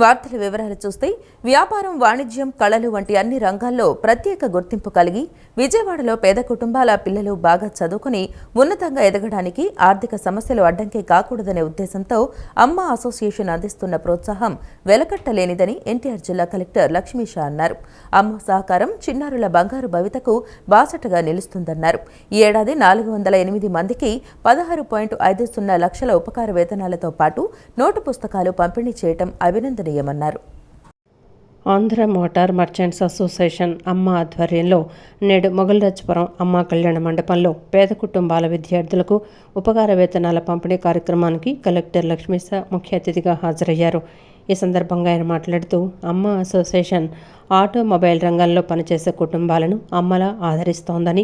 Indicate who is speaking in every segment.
Speaker 1: వార్తల వివరాలు చూస్తే వ్యాపారం, వాణిజ్యం, కళలు వంటి అన్ని రంగాల్లో ప్రత్యేక గుర్తింపు కలిగి విజయవాడలో పేద కుటుంబాల పిల్లలు బాగా చదువుకుని ఉన్నతంగా ఎదగడానికి ఆర్థిక సమస్యలు అడ్డంకి కాకూడదనే ఉద్దేశంతో అమ్మ అసోసియేషన్ అందిస్తున్న ప్రోత్సాహం వెలకట్టలేనిదని ఎన్టీఆర్ జిల్లా కలెక్టర్ లక్ష్మీషా అన్నారు. అమ్మ సహకారం చిన్నారుల బంగారు భవితకు బాసటగా నిలుస్తుందన్నారు. ఈ ఏడాది 408 మందికి 16.50 లక్షల ఉపకార వేతనాలతో పాటు నోటు పుస్తకాలు పంపిణీ చేయడం అభినందనీయమన్నారు.
Speaker 2: ఆంధ్ర మోటార్ మర్చెంట్స్ అసోసియేషన్ అమ్మ ఆధ్వర్యంలో నేడు మొగల్రాజపురం అమ్మ కళ్యాణ మండపంలో పేద కుటుంబాల విద్యార్థులకు ఉపకార వేతనాల పంపిణీ కార్యక్రమానికి కలెక్టర్ లక్ష్మీషా ముఖ్య అతిథిగా హాజరయ్యారు. ఈ సందర్భంగా ఆయన మాట్లాడుతూ అమ్మ అసోసియేషన్ ఆటోమొబైల్ రంగంలో పనిచేసే కుటుంబాలను అమ్మలా ఆదరిస్తోందని,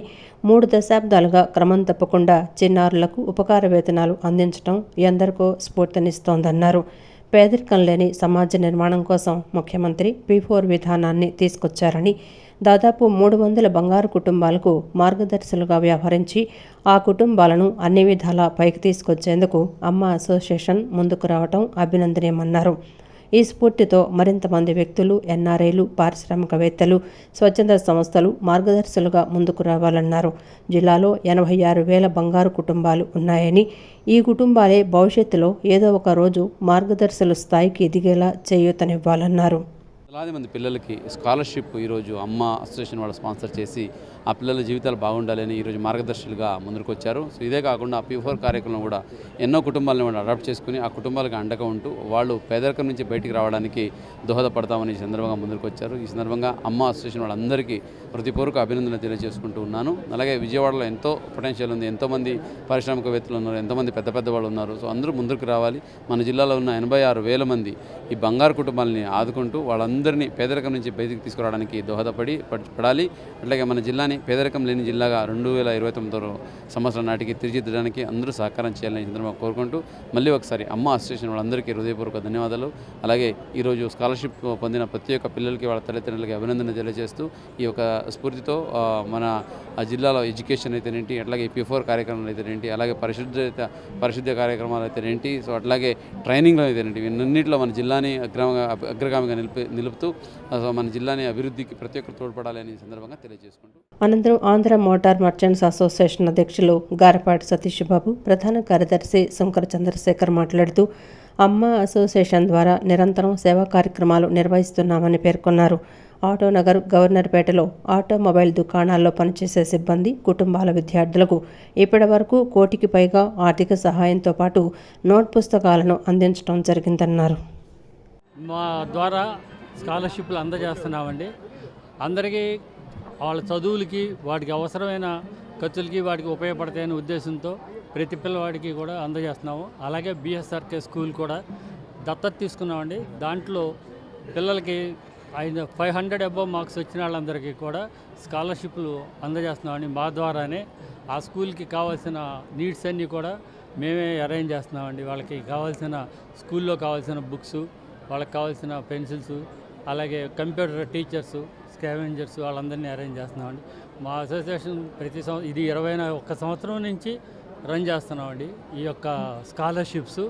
Speaker 2: 3 దశాబ్దాలుగా క్రమం తప్పకుండా చిన్నారులకు ఉపకార వేతనాలు అందించడం ఎందరికో స్ఫూర్తినిస్తోందన్నారు. పేదరికం లేని సమాజ నిర్మాణం కోసం ముఖ్యమంత్రి P4 విధానాన్ని తీసుకొచ్చారని, దాదాపు 300 బంగారు కుటుంబాలకు మార్గదర్శులుగా వ్యవహరించి ఆ కుటుంబాలను అన్ని విధాలా పైకి తీసుకొచ్చేందుకు అమ్మ అసోసియేషన్ ముందుకు రావడం అభినందనీయమన్నారు. ఈ స్ఫూర్తితో మరింత మంది వ్యక్తులు, ఎన్ఆర్ఐలు, పారిశ్రామికవేత్తలు, స్వచ్ఛంద సంస్థలు మార్గదర్శులుగా ముందుకు రావాలన్నారు. జిల్లాలో 86,000 బంగారు కుటుంబాలు ఉన్నాయని, ఈ కుటుంబాలే భవిష్యత్తులో ఏదో ఒక రోజు మార్గదర్శుల స్థాయికి ఎదిగేలా చేయూతనివ్వాలన్నారు.
Speaker 3: వేలాది మంది పిల్లలకి స్కాలర్షిప్ ఈరోజు అమ్మ అసోసియేషన్ వాళ్ళు స్పాన్సర్ చేసి ఆ పిల్లల జీవితాలు బాగుండాలని ఈరోజు మార్గదర్శులుగా ముందుకు వచ్చారు. సో ఇదే కాకుండా P4 కార్యక్రమం కూడా ఎన్నో కుటుంబాలను కూడా అడాప్ట్ చేసుకుని ఆ కుటుంబాలకు అండగా ఉంటూ వాళ్ళు పేదరికం నుంచి బయటికి రావడానికి దోహదపడతామని ఈ సందర్భంగా ముందుకు వచ్చారు. ఈ సందర్భంగా అమ్మ అసోసియేషన్ వాళ్ళందరికీ హృదయపూర్వక అభినందనలు తెలియజేసుకుంటూ ఉన్నాను. అలాగే విజయవాడలో ఎంతో పొటెన్షియల్ ఉంది, ఎంతోమంది పారిశ్రామికవేత్తలు ఉన్నారు, ఎంతోమంది పెద్ద వాళ్ళు ఉన్నారు. సో అందరూ ముందుకు రావాలి. మన జిల్లాలో ఉన్న 86,000 మంది ఈ బంగారు కుటుంబాలని ఆదుకుంటూ వాళ్ళందరినీ పేదరికం నుంచి బయటికి తీసుకురావడానికి పడాలి. అట్లాగే మన జిల్లాని పేదరికం లేని జిల్లాగా 2029 సంవత్సరం నాటికి తీర్చిదిద్దడానికి అందరూ సహకారం చేయాలని సందర్భంగా కోరుకుంటూ మళ్ళీ ఒకసారి అమ్మ అసోసియేషన్ వాళ్ళందరికీ హృదయపూర్వక ధన్యవాదాలు. అలాగే ఈరోజు స్కాలర్షిప్ పొందిన ప్రతి ఒక్క పిల్లలకి వాళ్ళ తల్లిదండ్రులకి అభినందన తెలియజేస్తూ ఈ యొక్క స్ఫూర్తితో మన జిల్లాలో ఎడ్యుకేషన్ అయితేనేంటి, అట్లాగే P4 కార్యక్రమాలు అయితేనేంటి, అలాగే పరిశుద్ధ కార్యక్రమాలు అయితేనేంటి, సో అట్లాగే ట్రైనింగ్లో అయితేనేంటి, ఇవన్నింటిలో మన జిల్లాని అగ్రగామిగా నిలుపుతూ మన జిల్లాని అభివృద్ధికి ప్రతి ఒక్కరు తోడ్పడాలని సందర్భంగా తెలియజేసుకుంటూ
Speaker 2: అనంతరం ఆంధ్ర మోటార్ మర్చెంట్స్ అసోసియేషన్ అధ్యక్షులు గారపాటి సతీష్ బాబు, ప్రధాన కార్యదర్శి శంకర చంద్రశేఖర్ మాట్లాడుతూ అమ్మ అసోసియేషన్ ద్వారా నిరంతరం సేవా కార్యక్రమాలు నిర్వహిస్తున్నామని పేర్కొన్నారు. ఆటోనగర్, గవర్నర్పేటలో ఆటోమొబైల్ దుకాణాల్లో పనిచేసే సిబ్బంది, కుటుంబాల విద్యార్థులకు ఇప్పటి వరకు 1 కోటికి పైగా ఆర్థిక సహాయంతో పాటు నోట్ పుస్తకాలను అందించడం జరిగిందన్నారు.
Speaker 4: మా ద్వారా స్కాలర్షిప్లు అందజేస్తున్నామండి. అందరికీ వాళ్ళ చదువులకి, వాటికి అవసరమైన ఖర్చులకి వాటికి ఉపయోగపడతాయనే ఉద్దేశంతో ప్రతి పిల్లవాడికి కూడా అందజేస్తున్నాము. అలాగే BSRK స్కూల్ కూడా దత్తత తీసుకున్నామండి. దాంట్లో పిల్లలకి 500 అబోవ్ మార్క్స్ వచ్చిన వాళ్ళందరికీ కూడా స్కాలర్షిప్లు అందజేస్తున్నామండి. మా ద్వారానే ఆ స్కూల్కి కావాల్సిన నీడ్స్ అన్నీ కూడా మేమే అరేంజ్ చేస్తున్నామండి. వాళ్ళకి కావాల్సిన స్కూల్లో కావాల్సిన బుక్స్, వాళ్ళకి కావాల్సిన పెన్సిల్స్, అలాగే కంప్యూటర్ టీచర్స్, స్కావెంజర్స్ వాళ్ళందరినీ అరేంజ్ చేస్తున్నామండి. మా అసోసియేషన్ ప్రతి సంవత్సరం ఇది 21 సంవత్సరం నుంచి రన్ చేస్తున్నామండి. ఈ యొక్క స్కాలర్షిప్స్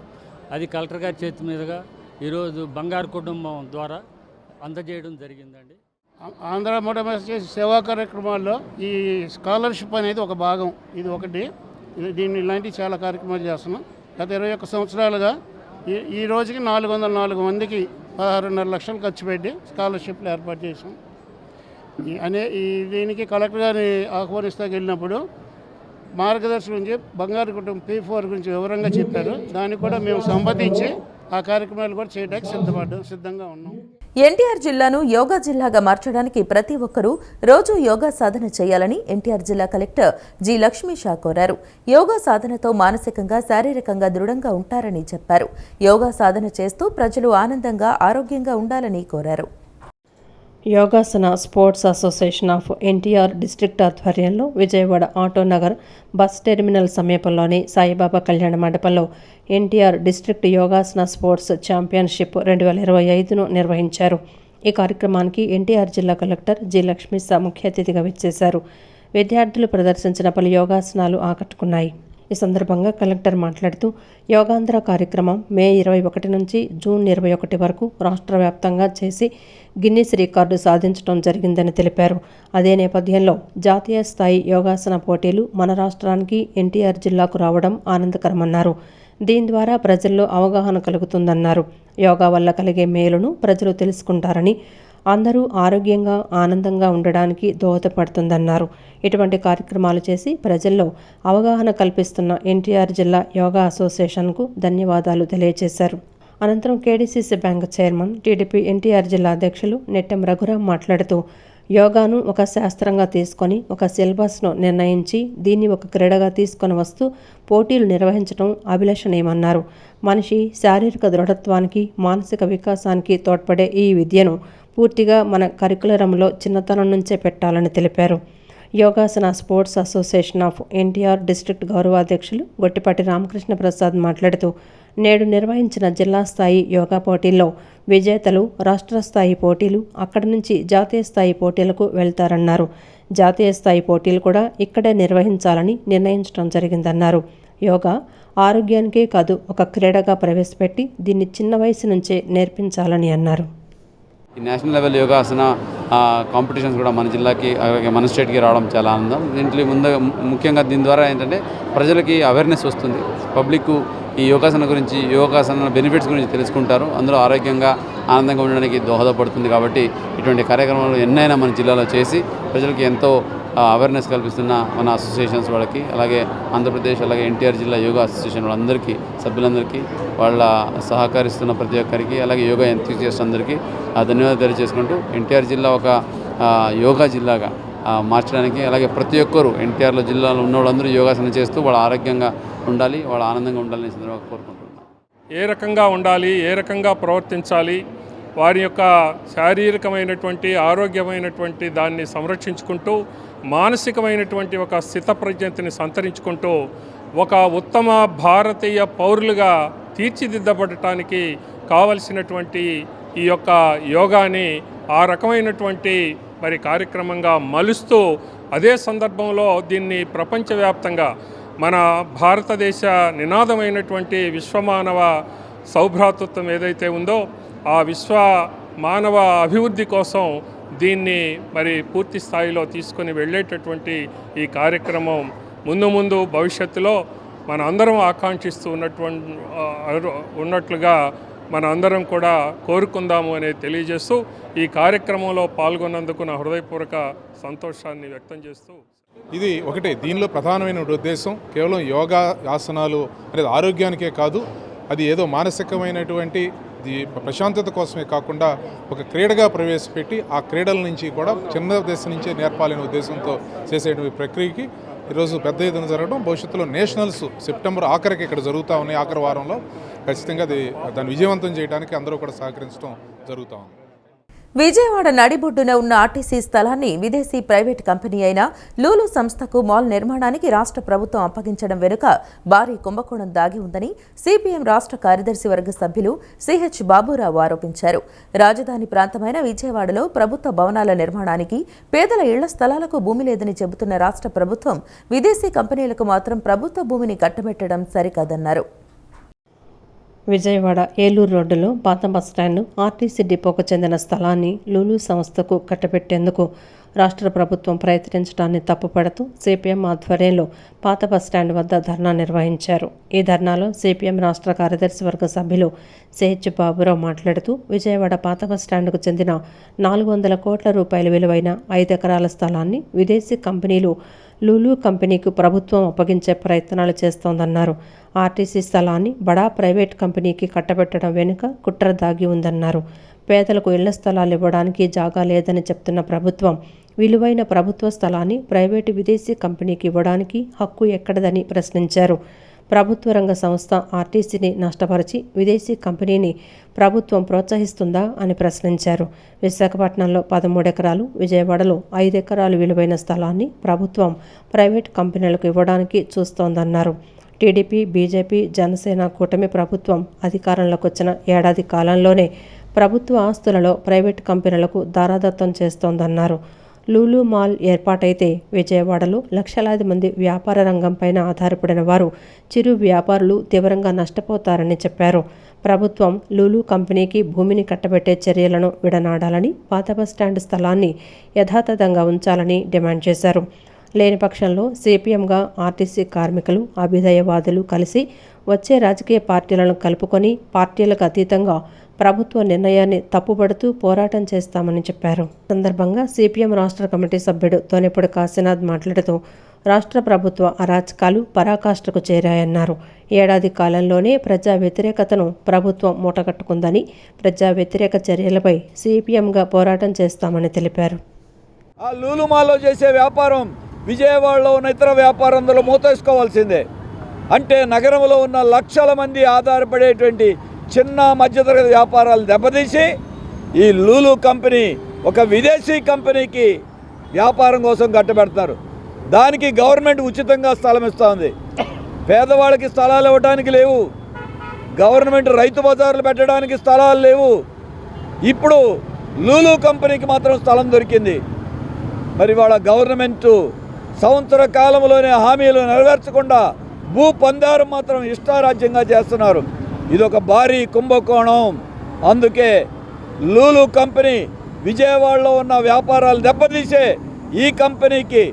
Speaker 4: అది కలెక్టర్ గారి చేతి మీదుగా ఈరోజు బంగారు కుటుంబం ద్వారా అందజేయడం జరిగిందండి.
Speaker 5: ఆంధ్ర మోటార్ మర్చెంట్స్ సేవా కార్యక్రమాల్లో ఈ స్కాలర్షిప్ అనేది ఒక భాగం. ఇది ఒకటి. దీన్ని ఇలాంటి చాలా కార్యక్రమాలు చేస్తున్నాం. గత 21 సంవత్సరాలుగా ఈ రోజుకి 404 మందికి 16.5 లక్షలు ఖర్చు పెట్టి స్కాలర్షిప్లు ఏర్పాటు చేసాం. దీనికి కలెక్టర్ గారిని ఆహ్వానిస్తాకి వెళ్ళినప్పుడు మార్గదర్శి గురించి, బంగారు కుటుంబం P4 గురించి వివరంగా చెప్పారు. దాన్ని కూడా మేము సంబంధించి ఆ కార్యక్రమాలు కూడా చేయడానికి సిద్ధంగా ఉన్నాం.
Speaker 1: ఎన్టీఆర్ జిల్లాను యోగా జిల్లాగా మార్చడానికి ప్రతి ఒక్కరూ రోజు యోగా సాధన చేయాలని ఎన్టీఆర్ జిల్లా కలెక్టర్ జి లక్ష్మీషా కోరారు. యోగా సాధనతో మానసికంగా, శారీరకంగా దృఢంగా ఉంటారని చెప్పారు. యోగా సాధన చేస్తూ ప్రజలు ఆనందంగా, ఆరోగ్యంగా ఉండాలని కోరారు.
Speaker 2: Yogasana sports association of NTR district ఆధ్వర్యంలో విజయవాడ ఆటోనగర్ బస్ టెర్మినల్ సమీపంలోని సాయిబాబా కళ్యాణ మండపంలో NTR district Yogasana sports championship 2025ను నిర్వహించారు. ఈ కార్యక్రమానికి ఎన్టీఆర్ జిల్లా కలెక్టర్ జి లక్ష్మీషా ముఖ్య అతిథిగా విచ్చేశారు. విద్యార్థులు ప్రదర్శించిన పలు యోగాసనాలు ఆకట్టుకున్నాయి. ఈ సందర్భంగా కలెక్టర్ మాట్లాడుతూ యోగాంధ్ర కార్యక్రమం మే 21 నుంచి జూన్ 21 వరకు రాష్ట్ర వ్యాప్తంగా చేసి గిన్నిస్ రికార్డు సాధించడం జరిగిందని తెలిపారు. అదే నేపథ్యంలో జాతీయ స్థాయి యోగాసన పోటీలు మన రాష్ట్రానికి ఎన్టీఆర్ జిల్లాకు రావడం ఆనందకరమన్నారు. దీని ద్వారా ప్రజల్లో అవగాహన కలుగుతుందన్నారు. యోగా వల్ల కలిగే మేలును ప్రజలు తెలుసుకుంటారని, అందరూ ఆరోగ్యంగా ఆనందంగా ఉండడానికి దోహదపడుతుందన్నారు. ఇటువంటి కార్యక్రమాలు చేసి ప్రజల్లో అవగాహన కల్పిస్తున్న ఎన్టీఆర్ జిల్లా యోగా అసోసియేషన్కు ధన్యవాదాలు తెలియజేశారు. అనంతరం KDCC bank chairman, TDP NTR జిల్లా అధ్యక్షులు నెట్టెం రఘురాం మాట్లాడుతూ యోగాను ఒక శాస్త్రంగా తీసుకొని ఒక సిలబస్ను నిర్ణయించి దీన్ని ఒక క్రీడగా తీసుకొని వస్తూ పోటీలు నిర్వహించడం అభిలషణీయమన్నారు. మనిషి శారీరక దృఢత్వానికి, మానసిక వికాసానికి తోడ్పడే ఈ విద్యను పూర్తిగా మన కరికులరంలో చిన్నతనం నుంచే పెట్టాలని తెలిపారు. Yogasana sports association of NTR district గౌరవాధ్యక్షులు గొట్టిపాటి రామకృష్ణ ప్రసాద్ మాట్లాడుతూ నేడు నిర్వహించిన జిల్లా స్థాయి యోగా పోటీల్లో విజేతలు రాష్ట్ర స్థాయి పోటీలు, అక్కడి నుంచి జాతీయ స్థాయి పోటీలకు వెళ్తారన్నారు. జాతీయ స్థాయి పోటీలు కూడా ఇక్కడే నిర్వహించాలని నిర్ణయించడం జరిగిందన్నారు. యోగా ఆరోగ్యానికే కాదు, ఒక క్రీడగా ప్రవేశపెట్టి దీన్ని చిన్న వయసు నుంచే నేర్పించాలని అన్నారు.
Speaker 3: ఈ నేషనల్ లెవెల్ యోగాసన కాంపిటీషన్స్ కూడా మన జిల్లాకి అలాగే మన స్టేట్కి రావడం చాలా ఆనందం. దీంట్లో ముఖ్యంగా దీని ద్వారా ఏంటంటే ప్రజలకి అవేర్నెస్ వస్తుంది. పబ్లిక్ ఈ యోగాసన గురించి, యోగాసన బెనిఫిట్స్ గురించి తెలుసుకుంటారు. అందులో ఆరోగ్యంగా ఆనందంగా ఉండడానికి దోహదపడుతుంది. కాబట్టి ఇటువంటి కార్యక్రమాలు ఎన్నైనా మన జిల్లాలో చేసి ప్రజలకి ఎంతో అవేర్నెస్ కల్పిస్తున్న మన అసోసియేషన్స్ వాళ్ళకి, అలాగే ఆంధ్రప్రదేశ్ అలాగే ఎన్టీఆర్ జిల్లా యోగా అసోసియేషన్ వాళ్ళందరికీ, సభ్యులందరికీ, వాళ్ళ సహకరిస్తున్న ప్రతి ఒక్కరికి, అలాగే యోగా ఎంతూసియాస్ట్ అందరికీ ధన్యవాదాలు తెలియజేసుకుంటూ ఎన్టీఆర్ జిల్లా ఒక యోగా జిల్లాగా మార్చడానికి, అలాగే ప్రతి ఒక్కరు ఎన్టీఆర్లో జిల్లాలో ఉన్న వాళ్ళందరూ యోగాసనం చేస్తూ వాళ్ళ ఆరోగ్యంగా ఉండాలి, వాళ్ళ ఆనందంగా ఉండాలని సందర్భంగా కోరుకుంటున్నాను.
Speaker 6: ఏ రకంగా ఉండాలి, ఏ రకంగా ప్రవర్తించాలి, వారి యొక్క శారీరకమైనటువంటి ఆరోగ్యమైనటువంటి దాన్ని సంరక్షించుకుంటూ మానసికమైనటువంటి ఒక స్థితప్రజ్ఞతని సంతరించుకుంటూ ఒక ఉత్తమ భారతీయ పౌరులుగా తీర్చిదిద్దబడటానికి కావలసినటువంటి ఈ యొక్క యోగాని ఆ రకమైనటువంటి మరి కార్యక్రమంగా మలుస్తూ, అదే సందర్భంలో దీన్ని ప్రపంచవ్యాప్తంగా మన భారతదేశ నినాదమైనటువంటి విశ్వమానవ సౌభ్రాతృత్వం ఏదైతే ఉందో ఆ విశ్వ మానవ అభివృద్ధి కోసం దీన్ని మరి పూర్తి స్థాయిలో తీసుకొని వెళ్ళేటటువంటి ఈ కార్యక్రమం ముందు భవిష్యత్తులో మన అందరం ఆకాంక్షిస్తూ ఉన్నట్లుగా మన అందరం కూడా కోరుకుందాము అనేది తెలియజేస్తూ ఈ కార్యక్రమంలో పాల్గొన్నందుకు నా హృదయపూర్వక సంతోషాన్ని వ్యక్తం చేస్తూ,
Speaker 7: ఇది ఒకటే దీనిలో ప్రధానమైన ఉద్దేశం కేవలం యోగా ఆసనాలు అనేది ఆరోగ్యానికే కాదు, అది ఏదో మానసికమైనటువంటి ప్రశాంతత కోసమే కాకుండా ఒక క్రీడగా ప్రవేశపెట్టి ఆ క్రీడల నుంచి కూడా చిన్న దశ నుంచే నేర్పాలనే ఉద్దేశంతో చేసేటువంటి ప్రక్రియకి ఈరోజు పెద్ద ఎత్తున జరగడం, భవిష్యత్తులో నేషనల్స్ సెప్టెంబర్ ఆఖరికి ఇక్కడ జరుగుతూ ఉన్నాయి. ఆఖరి వారంలో ఖచ్చితంగా దాన్ని విజయవంతం చేయడానికి అందరూ కూడా సహకరించడం జరుగుతూ ఉంది.
Speaker 1: విజయవాడ నడిబొడ్డున ఉన్న ఆర్టీసీ స్థలాన్ని విదేశీ ప్రైవేట్ కంపెనీ అయిన లూలు సంస్థకు మాల్ నిర్మాణానికి రాష్ట్ర ప్రభుత్వం అప్పగించడం వెనుక భారీ కుంభకోణం దాగి ఉందని సిపిఎం రాష్ట్ర కార్యదర్శి వర్గ సభ్యులు సిహెచ్ బాబురావు ఆరోపించారు. రాజధాని ప్రాంతమైన విజయవాడలో ప్రభుత్వ భవనాల నిర్మాణానికి పేదల ఇళ్ల స్థలాలకు భూమి లేదని చెబుతున్న రాష్ట్ర ప్రభుత్వం విదేశీ కంపెనీలకు మాత్రం ప్రభుత్వ భూమిని కట్టబెట్టడం సరికాదన్నారు.
Speaker 2: విజయవాడ ఏలూరు రోడ్డులో పాత బస్టాండ్ ఆర్టీసీ డిపోకు చెందిన స్థలాన్ని లూలు సంస్థకు కట్టబెట్టేందుకు రాష్ట్ర ప్రభుత్వం ప్రయత్నించడాన్ని తప్పుపడుతూ సిపిఎం ఆధ్వర్యంలో పాత బస్టాండ్ వద్ద ధర్నా నిర్వహించారు. ఈ ధర్నాలో సిపిఎం రాష్ట్ర కార్యదర్శి వర్గ సభ్యులు సిహెచ్ బాబురావు మాట్లాడుతూ విజయవాడ పాత బస్టాండ్కు చెందిన 400 కోట్ల రూపాయల విలువైన 5 ఎకరాల స్థలాన్ని విదేశీ కంపెనీలు లూలు కంపెనీకి ప్రభుత్వం అప్పగించే ప్రయత్నాలు చేస్తోందన్నారు. ఆర్టీసీ స్థలాన్ని బడా ప్రైవేట్ కంపెనీకి కట్టబెట్టడం వెనుక కుట్ర దాగి ఉందన్నారు. పేదలకు ఇళ్ల స్థలాలు ఇవ్వడానికి జాగా లేదని చెప్తున్న ప్రభుత్వం విలువైన ప్రభుత్వ స్థలాన్ని ప్రైవేటు విదేశీ కంపెనీకి ఇవ్వడానికి హక్కు ఎక్కడదని ప్రశ్నించారు. ప్రభుత్వ రంగ సంస్థ ఆర్టీసీని నష్టపరిచి విదేశీ కంపెనీని ప్రభుత్వం ప్రోత్సహిస్తుందా అని ప్రశ్నించారు. విశాఖపట్నంలో 13 ఎకరాలు, విజయవాడలో 5 ఎకరాలు విలువైన స్థలాన్ని ప్రభుత్వం ప్రైవేట్ కంపెనీలకు ఇవ్వడానికి చూస్తోందన్నారు. టీడీపీ, బీజేపీ, జనసేన కూటమి ప్రభుత్వం అధికారంలోకి వచ్చిన ఏడాది కాలంలోనే ప్రభుత్వ ఆస్తులలో ప్రైవేట్ కంపెనీలకు దారాదత్తం చేస్తోందన్నారు. లూలు మాల్ ఏర్పాటైతే విజయవాడలో లక్షలాది మంది వ్యాపార రంగంపైన ఆధారపడిన వారు చిరు వ్యాపారులు తీవ్రంగా నష్టపోతారని చెప్పారు. ప్రభుత్వం లూలు కంపెనీకి భూమిని కట్టబెట్టే చర్యలను విడనాడాలని, పాత బస్టాండ్ స్థలాన్ని యథాతథంగా ఉంచాలని డిమాండ్ చేశారు. లేని పక్షంలో సిపిఎంగా ఆర్టీసీ కార్మికులు, అభ్యుదయవాదులు కలిసి వచ్చే రాజకీయ పార్టీలను కలుపుకొని పార్టీలకు అతీతంగా ప్రభుత్వ నిర్ణయాన్ని తప్పుపడుతూ పోరాటం చేస్తామని చెప్పారు. సందర్భంగా సిపిఎం రాష్ట్ర కమిటీ సభ్యుడు తోనెపూడి కాశీనాథ్ మాట్లాడుతూ రాష్ట్ర ప్రభుత్వ అరాచకాలు పరాకాష్ఠకు చేరాయన్నారు. ఏడాది కాలంలోనే ప్రజా వ్యతిరేకతను ప్రభుత్వం మూటగట్టుకుందని, ప్రజా వ్యతిరేక చర్యలపై సిపిఎంగా పోరాటం చేస్తామని తెలిపారు.
Speaker 8: ఆ లూలు మాల్లో చేసే వ్యాపారం విజయవాడలో ఉన్న ఇతర వ్యాపారంలో మూతేసుకోవాల్సిందే. అంటే నగరంలో ఉన్న లక్షల మంది ఆధారపడేటువంటి చిన్న మధ్యతరగతి వ్యాపారాలు దెబ్బతీసి ఈ లూలు కంపెనీ ఒక విదేశీ కంపెనీకి వ్యాపారం కోసం కట్టబెడతారు. దానికి గవర్నమెంట్ ఉచితంగా స్థలం ఇస్తూ ఉంది. పేదవాళ్ళకి స్థలాలు ఇవ్వడానికి లేవు, గవర్నమెంట్ రైతు బజార్లు పెట్టడానికి స్థలాలు లేవు. ఇప్పుడు లూలు కంపెనీకి మాత్రం స్థలం దొరికింది. మరి వాళ్ళ గవర్నమెంటు సంవత్సర కాలంలోనే హామీలు నెరవేర్చకుండా భూ పందారం మాత్రం ఇష్టారాజ్యంగా చేస్తున్నారు. ఇదొక భారీ కుంభకోణం. అందుకే లూలు కంపెనీ విజయవాడలో ఉన్న వ్యాపారాలు దెబ్బతీసే ఈ కంపెనీకి,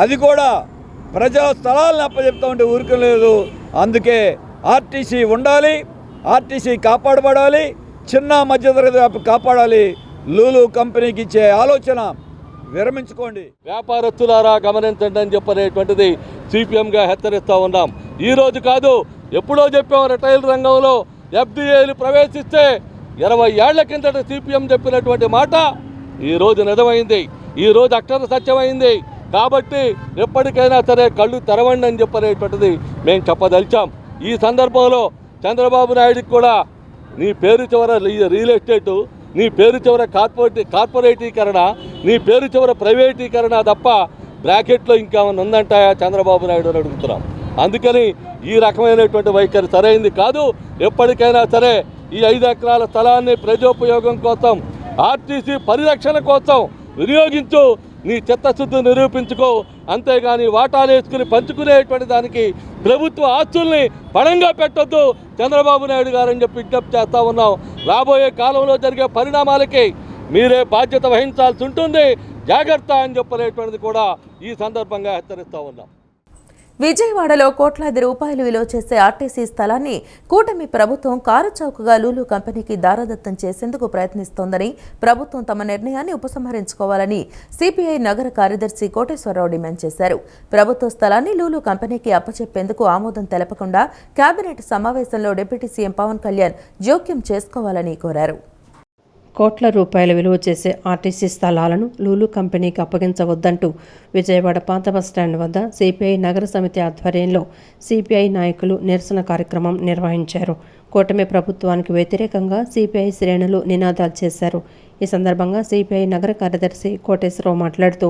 Speaker 8: అది కూడా ప్రజా స్థలాలను అప్పచెప్తా ఉంటే ఊరుకోలేదు. అందుకే ఆర్టీసీ ఉండాలి, ఆర్టీసీ కాపాడబడాలి, చిన్న మధ్యతరగతి కాపాడాలి. లూలు కంపెనీకి ఇచ్చే ఆలోచన విరమించుకోండి.
Speaker 9: వ్యాపారస్తులారా గమనించండి అని చెప్పనేటువంటిది సిపిఎంగా హెచ్చరిస్తూ ఉన్నాం. ఈరోజు కాదు, ఎప్పుడో చెప్పాం. రిటైల్ రంగంలో ఎఫ్డిఐలు ప్రవేశిస్తే 20 ఏళ్ల కిందట సిపిఎం చెప్పినటువంటి మాట ఈరోజు నిజమైంది, ఈరోజు అక్షర సత్యమైంది. కాబట్టి ఎప్పటికైనా సరే కళ్ళు తెరవండి అని చెప్పనేటువంటిది మేము చెప్పదలిచాం. ఈ సందర్భంలో చంద్రబాబు నాయుడుకి కూడా నీ పేరు చివర రియల్ ఎస్టేటు, నీ పేరు చివర కార్పొరేటీకరణ, నీ పేరు చివర ప్రైవేటీకరణ తప్ప బ్రాకెట్లో ఇంకేమైనా ఉందంటాయా చంద్రబాబు నాయుడు అని అడుగుతున్నాం. అందుకని ఈ రకమైనటువంటి వైఖరి సరైంది కాదు. ఎప్పటికైనా సరే ఈ 5 ఎకరాల స్థలాన్ని ప్రజోపయోగం కోసం, ఆర్టీసీ పరిరక్షణ కోసం వినియోగించు, నీ చిత్తశుద్ధి నిరూపించుకో. అంతేగాని వాటాలు వేసుకుని పంచుకునేటువంటి దానికి ప్రభుత్వ ఆస్తుల్ని పణంగా పెట్టొద్దు చంద్రబాబు నాయుడు గారని చెప్పి విజ్ఞప్తి చేస్తూ ఉన్నాం. రాబోయే కాలంలో జరిగే పరిణామాలకి మీరే బాధ్యత వహించాల్సి ఉంటుంది, జాగ్రత్త అని చెప్పనేటువంటిది కూడా ఈ సందర్భంగా హెచ్చరిస్తూ ఉన్నాం.
Speaker 1: విజయవాడలో కోట్లాది రూపాయలు విలువ చేసే ఆర్టీసీ స్థలాన్ని కూటమి ప్రభుత్వం కారు చౌకగా లూలు కంపెనీకి దారదత్తం చేసేందుకు ప్రయత్నిస్తోందని, ప్రభుత్వం తమ నిర్ణయాన్ని ఉపసంహరించుకోవాలని సిపిఐ నగర కార్యదర్శి కోటేశ్వరరావు డిమాండ్ చేశారు. ప్రభుత్వ స్థలాన్ని లూలు కంపెనీకి అప్పచెప్పేందుకు ఆమోదం తెలపకుండా కేబినెట్ సమావేశంలో డిప్యూటీ సీఎం పవన్ కళ్యాణ్ జోక్యం చేసుకోవాలని కోరారు.
Speaker 2: కోట్ల రూపాయల విలువ చేసే ఆర్టీసీ స్థలాలను లూలు కంపెనీకి అప్పగించవద్దంటూ విజయవాడ పాత బస్టాండ్ వద్ద సిపిఐ నగర సమితి ఆధ్వర్యంలో సిపిఐ నాయకులు నిరసన కార్యక్రమం నిర్వహించారు. కూటమి ప్రభుత్వానికి వ్యతిరేకంగా సిపిఐ శ్రేణులు నినాదాలు చేశారు. ఈ సందర్భంగా సిపిఐ నగర కార్యదర్శి కోటేశ్వరరావు మాట్లాడుతూ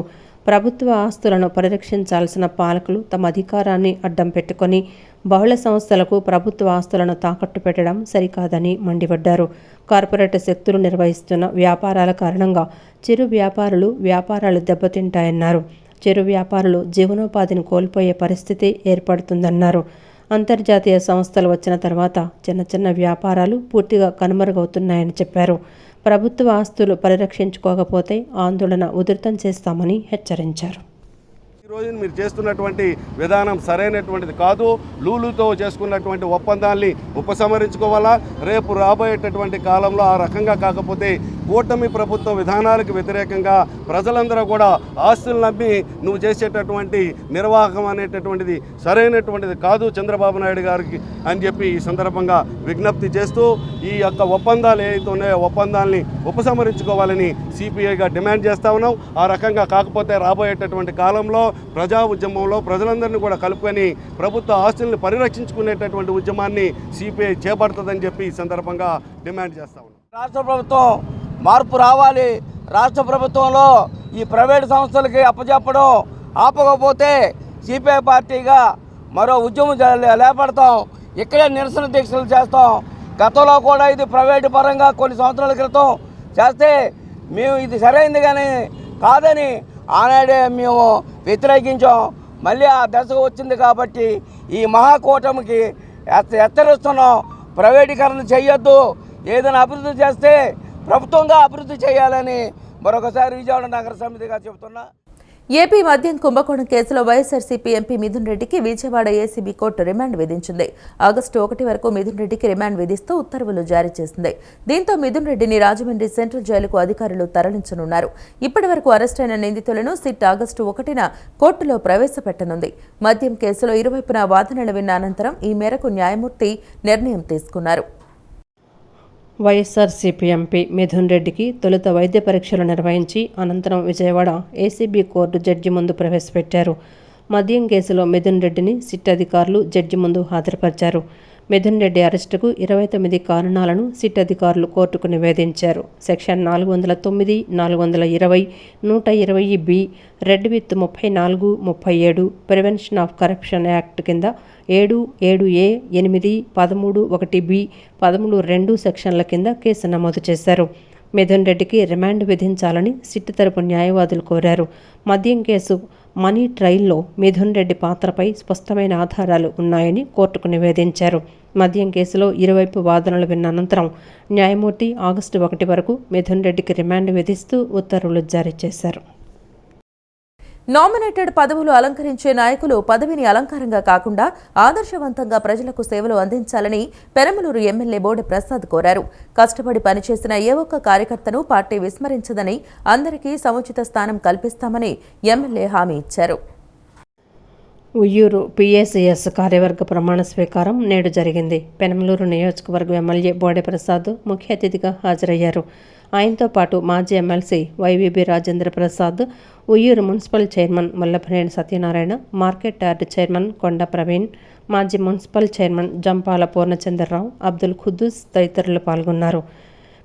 Speaker 2: ప్రభుత్వ ఆస్తులను పరిరక్షించాల్సిన పాలకులు తమ అధికారాన్ని అడ్డం పెట్టుకొని బహుళ సంస్థలకు ప్రభుత్వ ఆస్తులను తాకట్టు పెట్టడం సరికాదని మండిపడ్డారు. కార్పొరేట్ శక్తులు నిర్వహిస్తున్న వ్యాపారాల కారణంగా చిరు వ్యాపారాలు దెబ్బతింటాయన్నారు. చిరు వ్యాపారులు జీవనోపాధిని కోల్పోయే పరిస్థితి ఏర్పడుతుందన్నారు. అంతర్జాతీయ సంస్థలు వచ్చిన తర్వాత చిన్న వ్యాపారాలు పూర్తిగా కనుమరుగవుతున్నాయని చెప్పారు. ప్రభుత్వ ఆస్తులు పరిరక్షించుకోకపోతే ఆందోళన ఉధృతం చేస్తామని హెచ్చరించారు.
Speaker 10: ఈరోజు మీరు చేస్తున్నటువంటి విధానం సరైనటువంటిది కాదు. లూలుతో చేసుకున్నటువంటి ఒప్పందాన్ని ఉపసంహరించుకోవాలా. రేపు రాబోయేటటువంటి కాలంలో ఆ రకంగా కాకపోతే కూటమి ప్రభుత్వ విధానాలకు వ్యతిరేకంగా ప్రజలందరూ కూడా ఆస్తులు నమ్మి నువ్వు చేసేటటువంటి నిర్వాహకం అనేటటువంటిది సరైనటువంటిది కాదు చంద్రబాబు నాయుడు గారికి అని చెప్పి ఈ సందర్భంగా విజ్ఞప్తి చేస్తూ ఈ యొక్క ఒప్పందాలు ఏవైతే ఉన్నాయో ఒప్పందాలని ఉపసంహరించుకోవాలని సిపిఐగా డిమాండ్ చేస్తూ ఉన్నాం. ఆ రకంగా కాకపోతే రాబోయేటటువంటి కాలంలో ప్రజా ఉద్యమంలో ప్రజలందరినీ కూడా కలుపుకొని ప్రభుత్వ ఆస్తుల్ని పరిరక్షించుకునేటటువంటి ఉద్యమాన్ని సిపిఐ చేపడుతుందని చెప్పి ఈ సందర్భంగా డిమాండ్ చేస్తా ఉన్నాం.
Speaker 8: రాష్ట్ర ప్రభుత్వం మార్పు రావాలి. రాష్ట్ర ప్రభుత్వంలో ఈ ప్రైవేటు సంస్థలకి అప్పచెప్పడం ఆపకపోతే సిపిఐ పార్టీగా మరో ఉద్యమం లేపడతాం. ఇక్కడే నిరసన దీక్షలు చేస్తాం. గతంలో కూడా ఇది ప్రైవేటు పరంగా కొన్ని సంవత్సరాల క్రితం చేస్తే మేము ఇది సరైంది కానీ కాదని ఆనాడే మేము వ్యతిరేకించాం. మళ్ళీ ఆ దశ వచ్చింది కాబట్టి ఈ మహాకూటమికి హెచ్చరిస్తున్నాం. ప్రైవేటీకరణ చేయొద్దు, ఏదైనా అభివృద్ధి చేస్తే ప్రభుత్వంగా అభివృద్ధి చేయాలని మరొకసారి విజయవాడ నగర సమితిగా చెబుతున్నా.
Speaker 1: ఏపీ మద్యం కుంభకోణం కేసులో వైఎస్ఆర్సీపీ ఎంపీ మిథున్ రెడ్డికి విజయవాడ ఏసీబీ కోర్టు రిమాండ్ విధించింది. ఆగస్టు 1 వరకు మిథున్ రెడ్డికి రిమాండ్ విధిస్తూ ఉత్తర్వులు జారీ చేసింది. దీంతో మిథున్ రెడ్డిని రాజమండ్రి సెంట్రల్ జైలుకు అధికారులు తరలించనున్నారు. ఇప్పటి వరకు అరెస్టైన నిందితులను సిట్ ఆగస్టు 1న కోర్టులో ప్రవేశపెట్టనుంది. మద్యం కేసులో ఇరువైపున వాదనలు విన్న అనంతరం ఈ మేరకు న్యాయమూర్తి నిర్ణయం తీసుకున్నారు.
Speaker 2: వైఎస్ఆర్సీపీ ఎంపీ మిథున్ రెడ్డికి తొలుత వైద్య పరీక్షలు నిర్వహించి అనంతరం విజయవాడ ఏసీబీ కోర్టు జడ్జి ముందు ప్రవేశపెట్టారు. మద్యం కేసులో మిథున్ రెడ్డిని సిట్ అధికారులు జడ్జి ముందు హాజరుపరిచారు. మిథున్ రెడ్డి అరెస్టుకు 29 కారణాలను సిట్ అధికారులు కోర్టుకు నివేదించారు. Section 409, 420, 120B, read with 34, 37 prevention of corruption act కింద 7, 7A, 8, 13, 1B, 13(2) సెక్షన్ల కింద కేసు నమోదు చేశారు. మిథున్ రెడ్డికి రిమాండ్ విధించాలని సిట్ తరపు న్యాయవాదులు కోరారు. మద్యం కేసు మనీ ట్రయల్లో మిథున్ రెడ్డి పాత్రపై స్పష్టమైన ఆధారాలు ఉన్నాయని కోర్టుకు నివేదించారు. మద్యం కేసులో ఇరువైపు వాదనలు విన్న అనంతరం న్యాయమూర్తి ఆగస్టు 1 వరకు మిథున్ రెడ్డికి రిమాండ్ విధిస్తూ ఉత్తర్వులు జారీ చేశారు.
Speaker 1: నామినేటెడ్ పదవులు అలంకరించే నాయకులు పదవిని అలంకారంగా కాకుండా ఆదర్శవంతంగా ప్రజలకు సేవలు అందించాలని పెనమలూరు ఎమ్మెల్యే బోడె ప్రసాద్ కోరారు. కష్టపడి పనిచేసిన ఏ ఒక్క కార్యకర్తను పార్టీ విస్మరించదని, అందరికీ సముచిత స్థానం కల్పిస్తామని ఎమ్మెల్యే హామీ ఇచ్చారు.
Speaker 2: ఉయ్యూరు పిఎస్సిఎస్ కార్యవర్గ ప్రమాణ స్వీకారం నేడు జరిగింది. పెనమలూరు నియోజకవర్గం ఎమ్మెల్యే బోడె ప్రసాద్ ముఖ్య అతిథిగా హాజరయ్యారు. ఆయనతో పాటు మాజీ MLC YVB Rajendra Prasad, Uyyuru municipal chairman Mullapaneni Satyanarayana, market yard chairman Konda Praveen, మాజీ మున్సిపల్ చైర్మన్ జంపాల పూర్ణచంద్రరావు, అబ్దుల్ ఖుద్దూస్ తదితరులు పాల్గొన్నారు.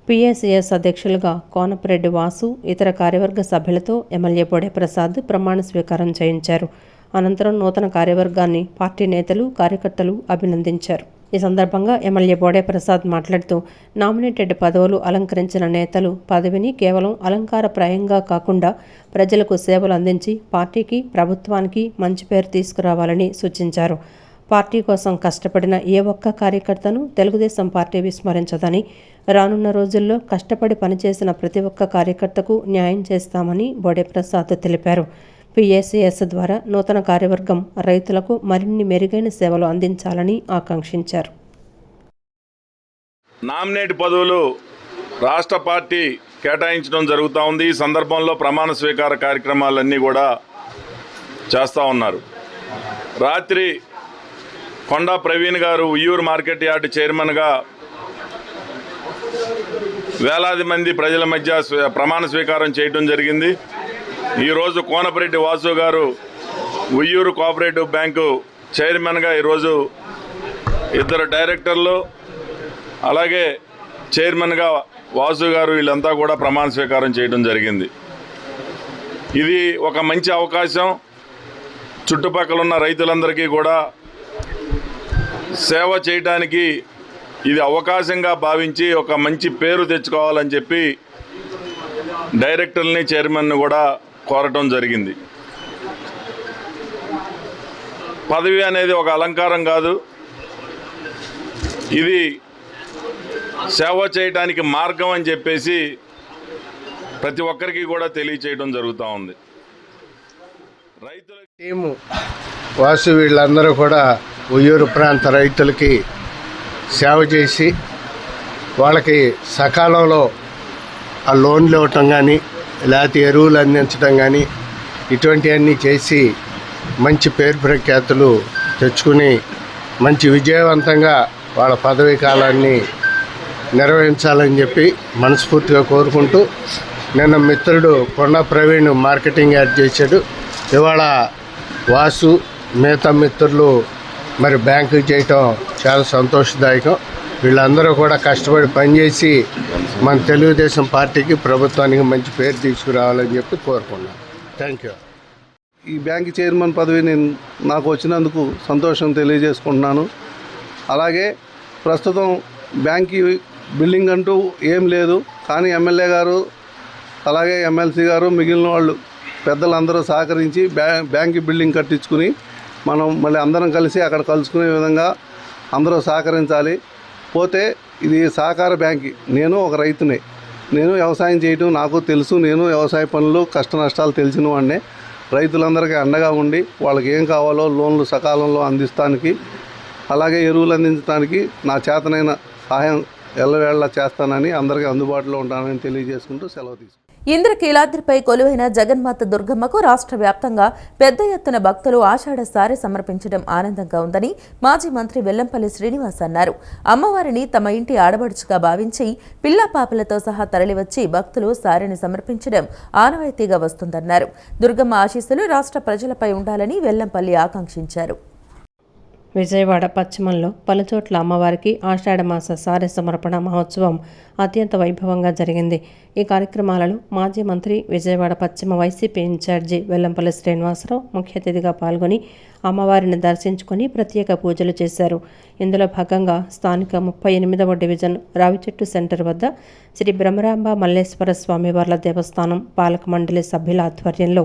Speaker 2: పిఎస్సిఎస్ అధ్యక్షులుగా కోనపరెడ్డి వాసు, ఇతర కార్యవర్గ సభ్యులతో ఎమ్మెల్యే బోడె ప్రసాద్ ప్రమాణ స్వీకారం చేయించారు. అనంతరం నూతన కార్యవర్గాన్ని పార్టీ నేతలు, కార్యకర్తలు అభినందించారు. ఈ సందర్భంగా ఎమ్మెల్యే బోడె ప్రసాద్ మాట్లాడుతూ, నామినేటెడ్ పదవులు అలంకరించిన నేతలు పదవిని కేవలం అలంకారప్రాయంగా కాకుండా ప్రజలకు సేవలు అందించి పార్టీకి, ప్రభుత్వానికి మంచి పేరు తీసుకురావాలని సూచించారు. పార్టీ కోసం కష్టపడిన ఏ ఒక్క కార్యకర్తను తెలుగుదేశం పార్టీ విస్మరించదని, రానున్న రోజుల్లో కష్టపడి పనిచేసిన ప్రతి ఒక్క కార్యకర్తకు న్యాయం చేస్తామని బోడె ప్రసాద్ తెలిపారు. పిఎస్సిఎస్ ద్వారా నూతన కార్యవర్గం రైతులకు మరిన్ని మెరుగైన సేవలు అందించాలని ఆకాంక్షించారు.
Speaker 11: నామినేట్ పదవులు రాష్ట్ర పార్టీ కేటాయించడం జరుగుతూ ఉంది. ఈ సందర్భంలో ప్రమాణ స్వీకార కార్యక్రమాలన్నీ కూడా చేస్తూ ఉన్నారు. రాత్రి కొండా ప్రవీణ్ గారు ఉయ్యూరు మార్కెట్ యార్డ్ చైర్మన్గా వేలాది మంది ప్రజల మధ్య ప్రమాణ స్వీకారం చేయడం జరిగింది. ఈరోజు కోనపరెడ్డి వాసు గారు ఉయ్యూరు కోఆపరేటివ్ బ్యాంకు చైర్మన్గా ఈరోజు 2 డైరెక్టర్లు, అలాగే చైర్మన్గా వాసు గారు, వీళ్ళంతా కూడా ప్రమాణ స్వీకారం చేయడం జరిగింది. ఇది ఒక మంచి అవకాశం. చుట్టుపక్కల ఉన్న రైతులందరికీ కూడా సేవ చేయడానికి ఇది అవకాశంగా భావించి ఒక మంచి పేరు తెచ్చుకోవాలని చెప్పి డైరెక్టర్ని, చైర్మన్ని కూడా కోరటం జరిగింది. పదవి అనేది ఒక అలంకారం కాదు, ఇది సేవ చేయడానికి మార్గం అని చెప్పేసి ప్రతి ఒక్కరికి కూడా తెలియచేయడం జరుగుతూ ఉంది. రైతుల
Speaker 12: టీము వాసు వీళ్ళందరూ కూడా ఉయ్యూరు ప్రాంత రైతులకి సేవ చేసి వాళ్ళకి సకాలంలో ఆ లోన్లు ఇవ్వటం కానీ, లేకపోతే ఎరువులు అందించడం కానీ, ఇటువంటివన్నీ చేసి మంచి పేరు ప్రఖ్యాతులు తెచ్చుకుని మంచి విజయవంతంగా వాళ్ళ పదవీ కాలాన్ని నిర్వహించాలని చెప్పి మనస్ఫూర్తిగా కోరుకుంటూ, నిన్న మిత్రుడు కొండా ప్రవీణ్ మార్కెటింగ్ యాడ్ చేశాడు. ఇవాళ వాసు మిగతా మిత్రులు మరి బ్యాంకుకి చేయటం చాలా సంతోషదాయకం. వీళ్ళందరూ కూడా కష్టపడి పనిచేసి మన తెలుగుదేశం పార్టీకి, ప్రభుత్వానికి మంచి పేరు తీసుకురావాలని చెప్పి కోరుకున్నాను. Thank you.
Speaker 13: ఈ బ్యాంక్ చైర్మన్ పదవిని నాకు వచ్చినందుకు సంతోషం తెలియజేసుకుంటున్నాను. అలాగే ప్రస్తుతం బ్యాంక్ బిల్డింగ్ అంటూ ఏం లేదు, కానీ ఎమ్మెల్యే గారు అలాగే ఎమ్మెల్సీ గారు మిగిలిన వాళ్ళు పెద్దలందరూ సహకరించి బ్యాంక్ బిల్డింగ్ కట్టించుకుని మనం మళ్ళీ అందరం కలిసి అక్కడ కలుసుకునే విధంగా అందరూ సహకరించాలి. పోతే ఇది సహకార బ్యాంక్. నేను ఒక రైతునే, నేను వ్యవసాయం చేయటం నాకు తెలుసు. నేను వ్యవసాయ పనులు కష్ట నష్టాలు తెలిసిన వాడినే. రైతులందరికీ అండగా ఉండి వాళ్ళకి ఏం కావాలో లోన్లు సకాలంలో అందిస్తానికి, అలాగే ఎరువులు అందించడానికి నా చేతనైన సహాయం ఎల్లవేళలా చేస్తానని, అందరికీ అందుబాటులో ఉంటానని తెలియజేసుకుంటూ సెలవు తీసుకుంటాను.
Speaker 1: ఇంద్రకీలాద్రిపై కొలువైన జగన్మాత దుర్గమ్మకు రాష్ట్ర వ్యాప్తంగా పెద్ద ఎత్తున భక్తులు ఆషాఢ సారె సమర్పించడం ఆనందంగా ఉందని మాజీ మంత్రి వెల్లంపల్లి శ్రీనివాస్ అన్నారు. అమ్మవారిని తమ ఇంటి ఆడబడుచుగా భావించి పిల్లాపాపలతో సహా తరలివచ్చి భక్తులు సారెని సమర్పించడం ఆనవాయితీగా వస్తుందన్నారు. దుర్గమ్మ ఆశీస్సులు రాష్ట్ర ప్రజలపై ఉండాలని వెల్లంపల్లి ఆకాంక్షించారు.
Speaker 2: విజయవాడ పశ్చిమంలో పలుచోట్ల అమ్మవారికి ఆషాఢమాస సారె సమర్పణ మహోత్సవం అత్యంత వైభవంగా జరిగింది. ఈ కార్యక్రమాలలో మాజీ మంత్రి, విజయవాడ పశ్చిమ వైసీపీ ఇన్ఛార్జి వెల్లంపల్లి శ్రీనివాసరావు ముఖ్య అతిథిగా పాల్గొని అమ్మవారిని దర్శించుకొని ప్రత్యేక పూజలు చేశారు. ఇందులో భాగంగా స్థానిక 38వ డివిజన్ రావిచెట్టు సెంటర్ వద్ద శ్రీ బ్రహ్మరాంబ మల్లేశ్వర స్వామివార్ల దేవస్థానం పాలక మండలి సభ్యుల ఆధ్వర్యంలో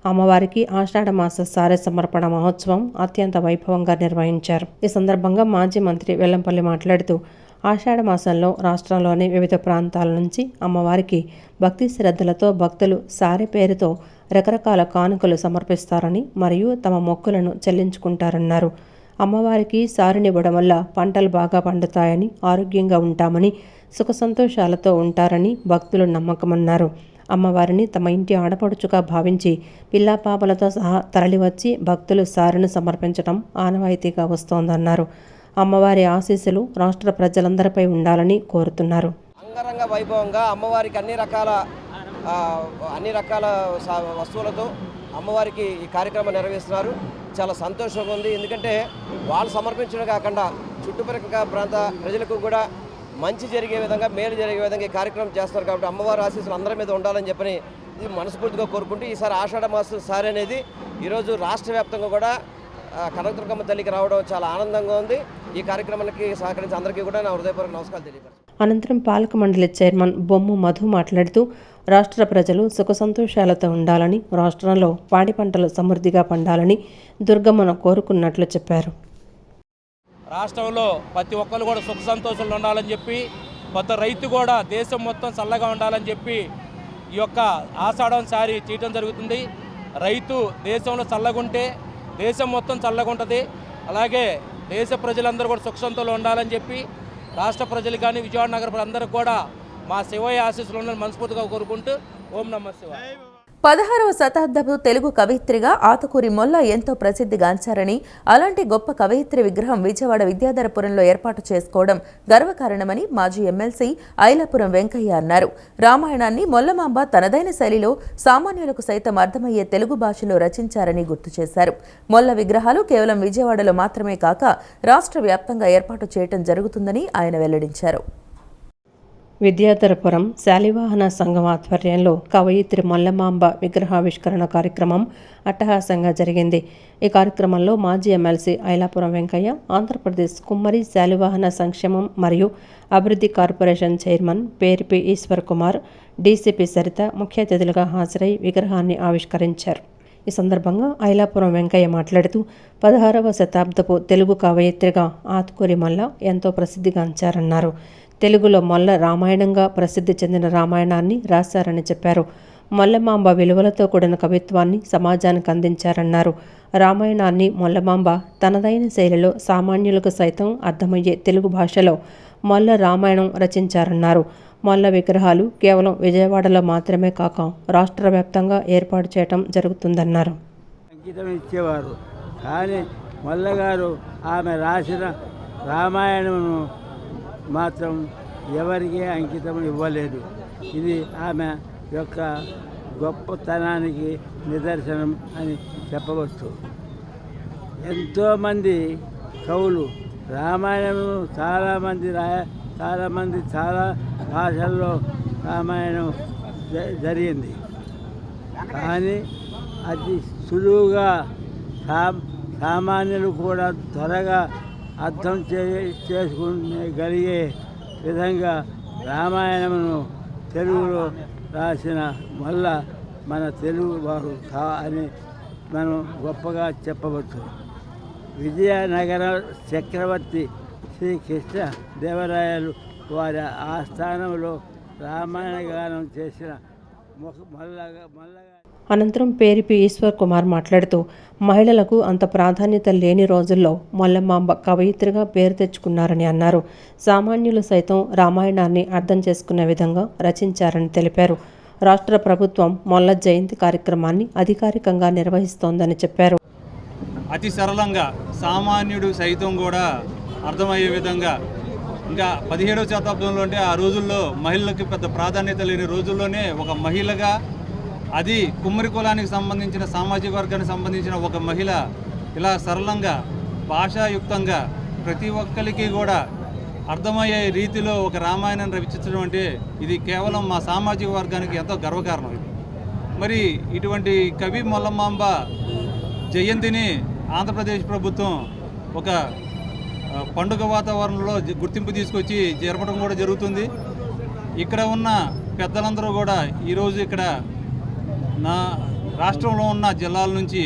Speaker 2: అమ్మవారికి ఆషాఢమాస సారె సమర్పణ మహోత్సవం అత్యంత వైభవంగా నిర్వహించారు. ఈ సందర్భంగా మాజీ మంత్రి వెల్లంపల్లి మాట్లాడుతూ ఆషాఢమాసంలో రాష్ట్రంలోని వివిధ ప్రాంతాల నుంచి అమ్మవారికి భక్తి శ్రద్ధలతో భక్తులు సారె పేరుతో రకరకాల కానుకలు సమర్పిస్తారని మరియు తమ మొక్కులను చెల్లించుకుంటారన్నారు. అమ్మవారికి సారెనివ్వడం వల్ల పంటలు బాగా పండుతాయని, ఆరోగ్యంగా ఉంటామని, సుఖ సంతోషాలతో ఉంటారని భక్తులు నమ్మకమన్నారు. అమ్మవారిని తమ ఇంటి ఆడపడుచుగా భావించి పిల్లాపాపలతో సహా తరలివచ్చి భక్తులు సారెను సమర్పించడం ఆనవాయితీగా వస్తోందన్నారు. అమ్మవారి ఆశీస్సులు రాష్ట్ర ప్రజలందరిపై ఉండాలని కోరుతున్నారు.
Speaker 14: అంగరంగ వైభవంగా అమ్మవారికి అన్ని రకాల వస్తువులతో అమ్మవారికి ఈ కార్యక్రమం నిర్వహిస్తున్నారు. చాలా సంతోషంగా ఉంది. ఎందుకంటే వాళ్ళు సమర్పించడం కాకుండా చుట్టుపక్కల ప్రాంత ప్రజలకు కూడా మంచి జరిగే విధంగా, మేలు జరిగే విధంగా ఈ కార్యక్రమం చేస్తారు. కాబట్టి అమ్మవారి ఆశీస్సులు అందరి మీద ఉండాలని చెప్పని ఇది మనస్ఫూర్తిగా కోరుకుంటూ ఈసారి ఆషాఢ మాసం సారి అనేది ఈరోజు రాష్ట్ర వ్యాప్తంగా కూడా కనకదుర్గమ్మ తల్లికి రావడం చాలా ఆనందంగా ఉంది. ఈ కార్యక్రమానికి సహకరించి అందరికీ కూడా నా హృదయపూర్వక నమస్కారాలు తెలియపరుస్తాను.
Speaker 2: అనంతరం పాలక మండలి చైర్మన్ బొమ్ము మధు మాట్లాడుతూ రాష్ట్ర ప్రజలు సుఖ సంతోషాలతో ఉండాలని, రాష్ట్రంలో పాడి పంటలు సమృద్ధిగా పండాలని దుర్గమ్మను కోరుకున్నట్లు చెప్పారు.
Speaker 15: రాష్ట్రంలో ప్రతి ఒక్కరు కూడా సుఖ సంతోషాలు ఉండాలని చెప్పి, కొత్త రైతు కూడా దేశం మొత్తం చల్లగా ఉండాలని చెప్పి ఈ యొక్క ఆషాఢం సారి చేయడం జరుగుతుంది. రైతు దేశంలో చల్లగుంటే దేశం మొత్తం చల్లగా ఉంటుంది. అలాగే దేశ ప్రజలందరూ కూడా సుఖ సంతోషాలు ఉండాలని చెప్పి రాష్ట్ర ప్రజలు కానీ విజయవాడ నగర ప్రజలందరూ కూడా మా శివయ్య ఆశీస్సులు ఉండాలని మనస్ఫూర్తిగా కోరుకుంటూ ఓం నమః శివాయ.
Speaker 1: 16వ శతాబ్దపు తెలుగు కవయిత్రిగా ఆతుకూరి మొల్ల ఎంతో ప్రసిద్ధిగాంచారని, అలాంటి గొప్ప కవయిత్రి విగ్రహం విజయవాడ విద్యాధరపురంలో ఏర్పాటు చేసుకోవడం గర్వకారణమని మాజీ ఎమ్మెల్సీ ఐలాపురం వెంకయ్య అన్నారు. రామాయణాన్ని మొల్లమాంబ తనదైన శైలిలో సామాన్యులకు సైతం అర్థమయ్యే తెలుగు భాషలో రచించారని గుర్తు చేశారు. మొల్ల విగ్రహాలు కేవలం విజయవాడలో మాత్రమే కాక రాష్ట్ర వ్యాప్తంగా ఏర్పాటు చేయడం జరుగుతుందని ఆయన వెల్లడించారు.
Speaker 2: విద్యాధరపురం శాలివాహన సంఘం ఆధ్వర్యంలో కవయిత్రి మొల్లమాంబ విగ్రహావిష్కరణ కార్యక్రమం అట్టహాసంగా జరిగింది. ఈ కార్యక్రమంలో మాజీ ఎమ్మెల్సీ ఐలాపురం వెంకయ్య, ఆంధ్రప్రదేశ్ కుమ్మరి శాలివాహన సంక్షేమం మరియు అభివృద్ధి corporation chairman Peripi Eshwar Kumar, DCP Saritha ముఖ్య అతిథులుగా హాజరై విగ్రహాన్ని ఆవిష్కరించారు. ఈ సందర్భంగా ఐలాపురం వెంకయ్య మాట్లాడుతూ 16వ శతాబ్దపు తెలుగు కవయిత్రిగా ఆతుకూరి మొల్ల ఎంతో ప్రసిద్ధిగాంచారన్నారు. తెలుగులో మొల్ల రామాయణంగా ప్రసిద్ధి చెందిన రామాయణాన్ని రాశారని చెప్పారు. మొల్లమాంబ విలువలతో కూడిన కవిత్వాన్ని సమాజానికి అందించారన్నారు. రామాయణాన్ని మొల్లమాంబ తనదైన శైలిలో సామాన్యులకు సైతం అర్థమయ్యే తెలుగు భాషలో మొల్ల రామాయణం రచించారన్నారు. మొల్ల విగ్రహాలు కేవలం విజయవాడలో మాత్రమే కాక రాష్ట్ర వ్యాప్తంగా ఏర్పాటు చేయడం జరుగుతుందన్నారు.
Speaker 16: అంకితం ఇచ్చేవారు, కానీ మొల్లగారు ఆమె రాసిన రామాయణం మాత్రం ఎవరికీ అంకితం ఇవ్వలేదు. ఇది ఆమె యొక్క గొప్పతనానికి నిదర్శనం అని చెప్పవచ్చు. ఎంతోమంది కవులు రామాయణం చాలామంది చాలా భాషల్లో రామాయణం జరిగింది, కానీ అది సులువుగా సామాన్యులు కూడా త్వరగా అర్థం చేసుకునే గలిగే విధంగా రామాయణమును తెలుగులో రాసిన వల్ల మన తెలుగు వారు అని మనం గొప్పగా చెప్పవచ్చు. విజయనగర చక్రవర్తి శ్రీకృష్ణ దేవరాయలు వారి ఆస్థానంలో రామాయణ గానం చేసిన
Speaker 2: అనంతరం పేరిపి ఈశ్వర్ కుమార్ మాట్లాడుతూ మహిళలకు అంత ప్రాధాన్యత లేని రోజుల్లో మొల్లమాంబ కవయిత్రిగా పేరు తెచ్చుకున్నారని అన్నారు. సామాన్యులు సైతం రామాయణాన్ని అర్థం చేసుకునే విధంగా రచించారని తెలిపారు. రాష్ట్ర ప్రభుత్వం మొల్ల జయంతి కార్యక్రమాన్ని అధికారికంగా నిర్వహిస్తోందని చెప్పారు.
Speaker 17: అతి సరళంగా సామాన్యుడు సైతం కూడా అర్థమయ్యే విధంగా, ఇంకా 17వ శతాబ్దంలో అంటే ఆ రోజుల్లో మహిళలకు పెద్ద ప్రాధాన్యత లేని రోజుల్లోనే ఒక మహిళగా, అది కుమ్మరి కులానికి సంబంధించిన సామాజిక వర్గానికి సంబంధించిన ఒక మహిళ ఇలా సరళంగా భాషాయుక్తంగా ప్రతి ఒక్కరికి కూడా అర్థమయ్యే రీతిలో ఒక రామాయణాన్ని రచించడం అంటే ఇది కేవలం మా సామాజిక వర్గానికి ఎంతో గర్వకారణం. ఇది మరి ఇటువంటి కవి మొల్లమాంబ జయంతిని ఆంధ్రప్రదేశ్ ప్రభుత్వం ఒక పండుగ వాతావరణంలో గుర్తింపు తీసుకొచ్చి జరపడం కూడా జరుగుతుంది. ఇక్కడ ఉన్న పెద్దలందరూ కూడా ఈరోజు ఇక్కడ నా రాష్ట్రంలో ఉన్న జిల్లాల నుంచి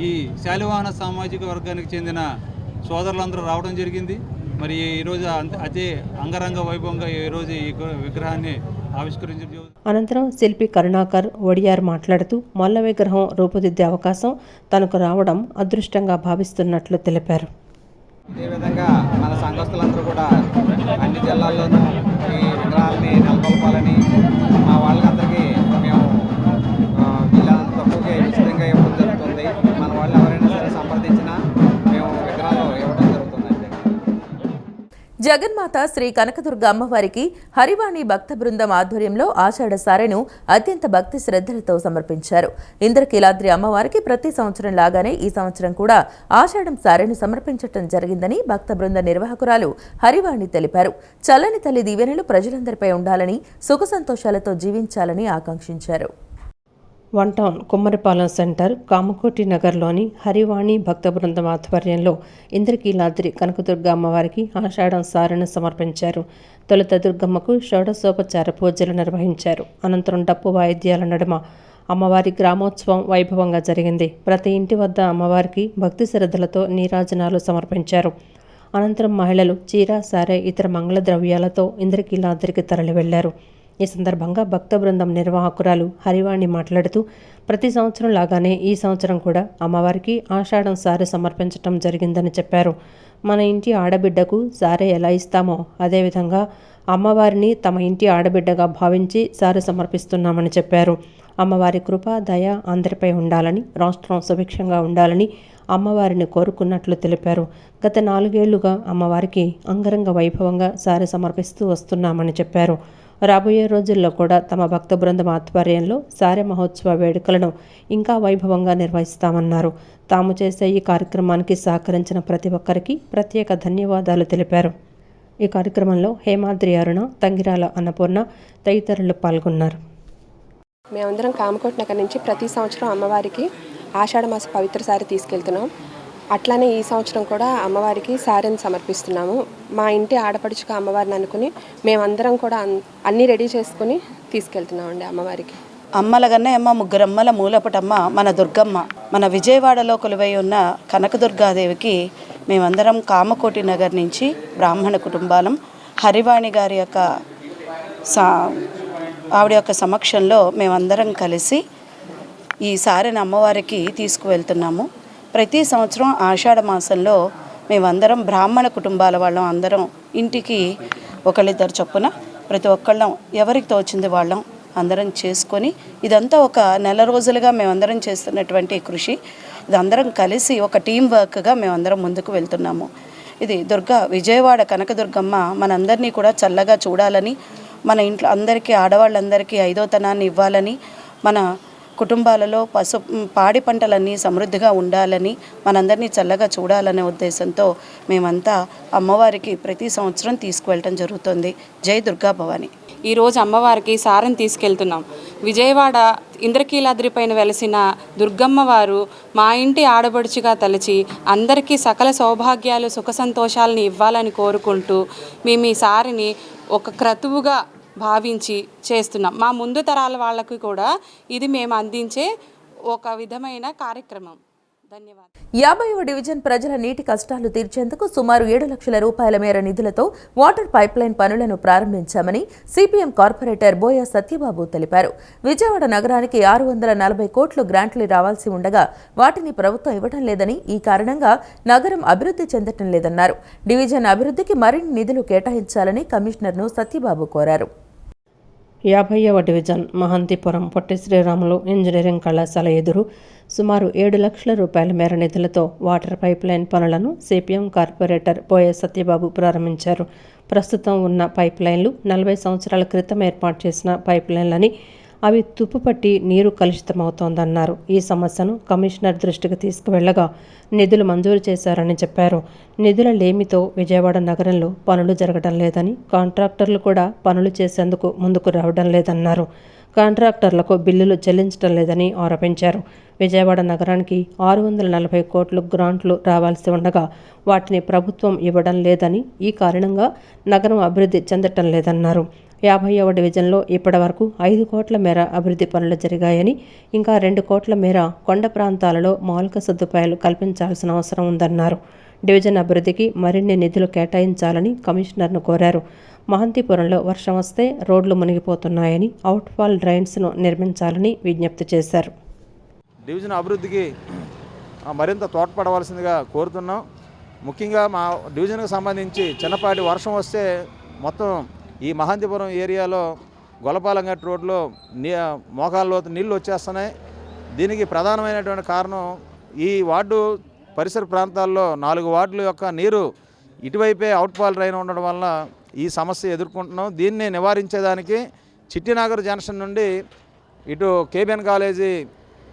Speaker 17: ఈ శాలివాహన సామాజిక వర్గానికి చెందిన సోదరులందరూ రావడం జరిగింది. మరి ఈరోజు అదే అంగరంగ వైభవంగా ఈరోజు ఈ విగ్రహాన్ని ఆవిష్కరించడం.
Speaker 2: అనంతరం శిల్పి కరుణాకర్ ఒడియార్ మాట్లాడుతూ మొల్ల విగ్రహం రూపుదిద్దే అవకాశం తనకు రావడం అదృష్టంగా భావిస్తున్నట్లు తెలిపారు.
Speaker 18: ఇదే విధంగా మన సంఘస్థులందరూ కూడా అన్ని జిల్లాల్లోనూ ఈ విగ్రహాలని నెలకొల్పాలని మా వాళ్ళందరికీ మేము వీళ్ళంత తక్కువగా ఉచితంగా ఇవ్వడం జరుగుతుంది. మన వాళ్ళు ఎవరైనా సరే సంప్రదించినా మేము విగ్రహాలు ఇవ్వడం జరుగుతుందండి.
Speaker 1: జగన్మాత శ్రీ కనకదుర్గ అమ్మవారికి హరివాణి భక్త బృందం ఆధ్వర్యంలో ఆషాఢ సారెను అత్యంత భక్తి శ్రద్ధలతో సమర్పించారు. ఇంద్రకీలాద్రి అమ్మవారికి ప్రతి సంవత్సరం లాగానే ఈ సంవత్సరం కూడా ఆషాఢం సారెను సమర్పించడం జరిగిందని భక్త బృంద నిర్వాహకురాలు హరివాణి తెలిపారు. చల్లని తల్లి దీవెనలు ప్రజలందరిపై ఉండాలని, సుఖ సంతోషాలతో జీవించాలని ఆకాంక్షించారు.
Speaker 2: One town Kummaripalem centre Kamakoti నగర్లోని హరివాణి భక్త బృందం ఆధ్వర్యంలో ఇంద్రకీలాద్రి కనకదుర్గ అమ్మవారికి ఆషాఢం సారెను సమర్పించారు. తొలుత దుర్గమ్మకు షోడశోపచార పూజలు నిర్వహించారు. అనంతరం డప్పు వాయిద్యాల నడుమ అమ్మవారి గ్రామోత్సవం వైభవంగా జరిగింది. ప్రతి ఇంటి వద్ద అమ్మవారికి భక్తి శ్రద్ధలతో నీరాజనాలు సమర్పించారు. అనంతరం మహిళలు చీర, సారె, ఇతర మంగళ ద్రవ్యాలతో ఇంద్రకీలాద్రికి తరలి వెళ్లారు. ఈ సందర్భంగా భక్త బృందం నిర్వాహకురాలు హరివాణి మాట్లాడుతూ ప్రతి సంవత్సరం లాగానే ఈ సంవత్సరం కూడా అమ్మవారికి ఆషాఢం సారె సమర్పించడం జరిగిందని చెప్పారు. మన ఇంటి ఆడబిడ్డకు సారె ఎలా ఇస్తామో అదేవిధంగా అమ్మవారిని తమ ఇంటి ఆడబిడ్డగా భావించి సారె సమర్పిస్తున్నామని చెప్పారు. అమ్మవారి కృప, దయ అందరిపై ఉండాలని, రాష్ట్రం సుభిక్షంగా ఉండాలని అమ్మవారిని కోరుకున్నట్లు తెలిపారు. గత 4 ఏళ్లుగా అమ్మవారికి అంగరంగ వైభవంగా సారె సమర్పిస్తూ వస్తున్నామని చెప్పారు. రాబోయే రోజుల్లో కూడా తమ భక్త బృందం ఆధ్వర్యంలో సారె మహోత్సవ వేడుకలను ఇంకా వైభవంగా నిర్వహిస్తామన్నారు. తాము చేసే ఈ కార్యక్రమానికి సహకరించిన ప్రతి ఒక్కరికి ప్రత్యేక ధన్యవాదాలు తెలిపారు. ఈ కార్యక్రమంలో హేమాద్రి అరుణ, తంగిరాల అన్నపూర్ణ తదితరులు పాల్గొన్నారు.
Speaker 19: మేమందరం కామకోటి నగర్ నుంచి ప్రతి సంవత్సరం అమ్మవారికి ఆషాఢ మాస పవిత్ర సారె తీసుకెళ్తున్నాం. అట్లానే ఈ సంవత్సరం కూడా అమ్మవారికి సారెను సమర్పిస్తున్నాము. మా ఇంటి ఆడపడుచుగా అమ్మవారిని అనుకుని మేమందరం కూడా అన్నీ రెడీ చేసుకుని తీసుకెళ్తున్నామండి అమ్మవారికి.
Speaker 20: అమ్మలగన్న అమ్మ ముగ్గురమ్మల మూలపటమ్మ మన దుర్గమ్మ, మన విజయవాడలో కొలువై ఉన్న కనకదుర్గాదేవికి మేమందరం కామకోటి నగర్ నుంచి బ్రాహ్మణ కుటుంబాలం హరివాణి గారి యొక్క ఆవిడ యొక్క సమక్షంలో మేమందరం కలిసి ఈ సారెను అమ్మవారికి తీసుకువెళ్తున్నాము. ప్రతి సంవత్సరం ఆషాఢ మాసంలో మేమందరం బ్రాహ్మణ కుటుంబాల వాళ్ళం అందరం ఇంటికి ఒకళ్ళిద్దరు చొప్పున ప్రతి ఒక్కళ్ళం ఎవరికి తోచింది వాళ్ళం అందరం చేసుకొని, ఇదంతా ఒక నెల రోజులుగా మేమందరం చేస్తున్నటువంటి కృషి. ఇదందరం కలిసి ఒక టీం వర్క్గా మేమందరం ముందుకు వెళ్తున్నాము. ఇది విజయవాడ కనకదుర్గమ్మ మనందరినీ కూడా చల్లగా చూడాలని, మన ఇంట్లో అందరికీ ఆడవాళ్ళందరికీ 5వ తనాన్ని ఇవ్వాలని, మన కుటుంబాలలో పాడి పంటలన్నీ సమృద్ధిగా ఉండాలని, మనందరినీ చల్లగా చూడాలనే ఉద్దేశంతో మేమంతా అమ్మవారికి ప్రతి సంవత్సరం తీసుకువెళ్ళటం జరుగుతుంది. జై దుర్గా భవాని.
Speaker 21: ఈరోజు అమ్మవారికి సారెను తీసుకెళ్తున్నాం. విజయవాడ ఇంద్రకీలాద్రి పైన వెలసిన దుర్గమ్మ వారు మా ఇంటి ఆడబడుచుగా తలచి అందరికీ సకల సౌభాగ్యాలు, సుఖ సంతోషాలని ఇవ్వాలని కోరుకుంటూ మేము ఈ సారెని ఒక క్రతువుగా భావించి చేస్తున్నాం. మా ముందు తరాల వాళ్ళకి కూడా ఇది మేము అందించే ఒక విధమైన కార్యక్రమం. ధన్యవాదాలు.
Speaker 1: 50వ డివిజన్ ప్రజల నీటి కష్టాలు తీర్చేందుకు సుమారు 7 లక్షల రూపాయల మేర నిధులతో వాటర్ పైప్లైన్ పనులను ప్రారంభించామని సిపిఎం కార్పొరేటర్ బోయ సత్యబాబు తెలిపారు. విజయవాడ నగరానికి 640 కోట్లు గ్రాంట్లు రావాల్సి ఉండగా వాటిని ప్రభుత్వం ఇవ్వడం లేదని, ఈ కారణంగా నగరం అభివృద్ధి చెందటం లేదన్నారు. డివిజన్ అభివృద్ధికి మరిన్ని నిధులు కేటాయించాలని కమిషనర్ను సత్యబాబు కోరారు.
Speaker 2: 50వ డివిజన్ మహంతిపురం పొట్టి శ్రీరాములు ఇంజనీరింగ్ కళాశాల ఎదురు సుమారు 7 లక్షల రూపాయల మేర నిధులతో వాటర్ పైప్లైన్ పనులను సిపిఎం కార్పొరేటర్ బోయ సత్యబాబు ప్రారంభించారు. ప్రస్తుతం ఉన్న పైప్లైన్లు 40 సంవత్సరాల క్రితం ఏర్పాటు చేసిన పైప్లైన్లని, అవి తుప్పుపట్టి నీరు కలుషితమవుతోందన్నారు. ఈ సమస్యను కమిషనర్ దృష్టికి తీసుకువెళ్లగా నిధులు మంజూరు చేశారని చెప్పారు. నిధుల లేమితో విజయవాడ నగరంలో పనులు జరగడం లేదని, కాంట్రాక్టర్లు కూడా పనులు చేసేందుకు ముందుకు రావడం లేదన్నారు. కాంట్రాక్టర్లకు బిల్లులు చెల్లించడం లేదని ఆరోపించారు. విజయవాడ నగరానికి 640 కోట్లు గ్రాంట్లు రావాల్సి ఉండగా వాటిని ప్రభుత్వం ఇవ్వడం లేదని, ఈ కారణంగా నగరం అభివృద్ధి చెందటం లేదన్నారు. 50వ డివిజన్లో ఇప్పటి వరకు 5 కోట్ల మేర అభివృద్ధి పనులు జరిగాయని, ఇంకా 2 కోట్ల మేర కొండ ప్రాంతాలలో మౌలిక సదుపాయాలు కల్పించాల్సిన అవసరం ఉందన్నారు. డివిజన్ అభివృద్ధికి మరిన్ని నిధులు కేటాయించాలని కమిషనర్ను కోరారు. మహంతిపురంలో వర్షం వస్తే రోడ్లు మునిగిపోతున్నాయని, అవుట్ఫాల్ డ్రైన్స్ను నిర్మించాలని విజ్ఞప్తి చేశారు.
Speaker 4: డివిజన్ అభివృద్ధికి మరింత తోడ్పడవలసిందిగా కోరుతున్నాం. ముఖ్యంగా మా డివిజన్కి సంబంధించి చిన్నపాటి వర్షం వస్తే మొత్తం ఈ మహంతిపురం ఏరియాలో గొల్లపాలెంగట్టు రోడ్లో మోకాళ్ళలో నీళ్ళు వచ్చేస్తున్నాయి. దీనికి ప్రధానమైనటువంటి కారణం ఈ వార్డు పరిసర ప్రాంతాల్లో 4 వార్డుల యొక్క నీరు ఇటువైపే అవుట్ఫాల్ డ్రైన్ ఉండడం వల్ల ఈ సమస్య ఎదుర్కొంటున్నాం. దీన్ని నివారించేదానికి చిట్టినగర్ జంక్షన్ నుండి ఇటు కేబిఎన్ కాలేజీ